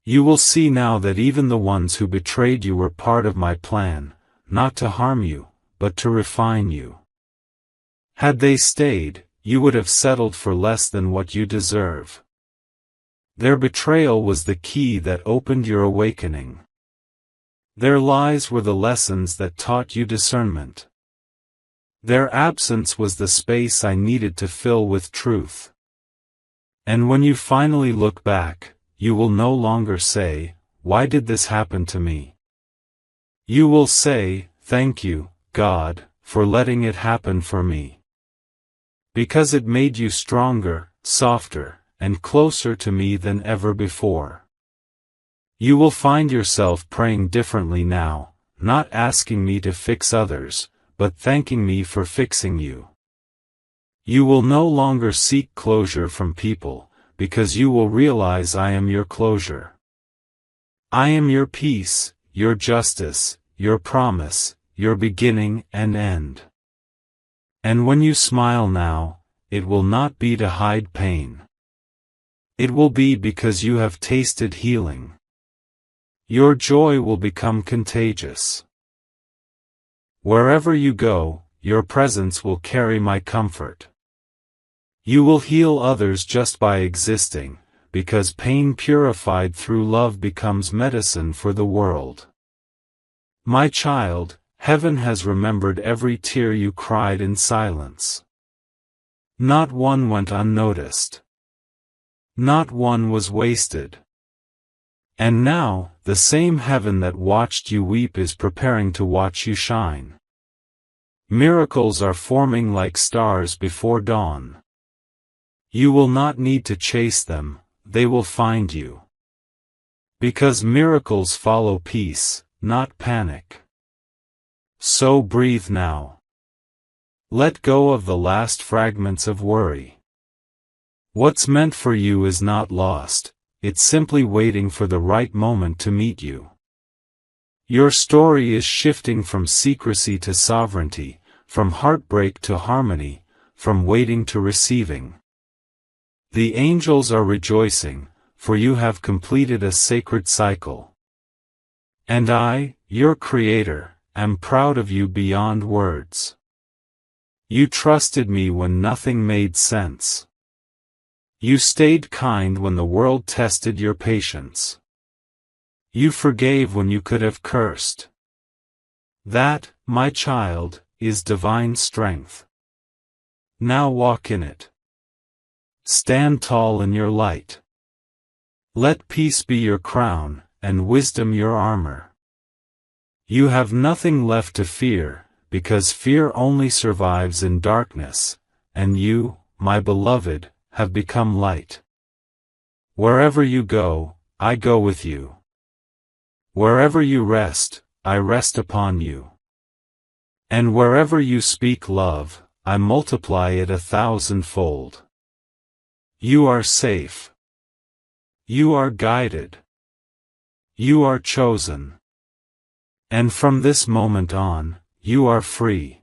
You will see now that even the ones who betrayed you were part of my plan, not to harm you, but to refine you. Had they stayed, you would have settled for less than what you deserve. Their betrayal was the key that opened your awakening. Their lies were the lessons that taught you discernment. Their absence was the space I needed to fill with truth. And when you finally look back, you will no longer say, "Why did this happen to me?" You will say, "Thank you, God, for letting it happen for me." Because it made you stronger, softer, and closer to me than ever before. You will find yourself praying differently now, not asking me to fix others, but thanking me for fixing you. You will no longer seek closure from people, because you will realize I am your closure. I am your peace, your justice, your promise, your beginning and end. And when you smile now, it will not be to hide pain. It will be because you have tasted healing. Your joy will become contagious. Wherever you go, your presence will carry my comfort. You will heal others just by existing, because pain purified through love becomes medicine for the world. My child, heaven has remembered every tear you cried in silence. Not one went unnoticed. Not one was wasted. And now, the same heaven that watched you weep is preparing to watch you shine. Miracles are forming like stars before dawn. You will not need to chase them, they will find you. Because miracles follow peace, not panic. So breathe now. Let go of the last fragments of worry. What's meant for you is not lost, it's simply waiting for the right moment to meet you. Your story is shifting from secrecy to sovereignty, from heartbreak to harmony, from waiting to receiving. The angels are rejoicing, for you have completed a sacred cycle. And I, your Creator, am proud of you beyond words. You trusted me when nothing made sense. You stayed kind when the world tested your patience. You forgave when you could have cursed. That, my child, is divine strength. Now walk in it. Stand tall in your light. Let peace be your crown, and wisdom your armor. You have nothing left to fear, because fear only survives in darkness, and you, my beloved, have become light. Wherever you go, I go with you. Wherever you rest, I rest upon you. And wherever you speak love, I multiply it 1,000-fold. You are safe. You are guided. You are chosen. And from this moment on, you are free.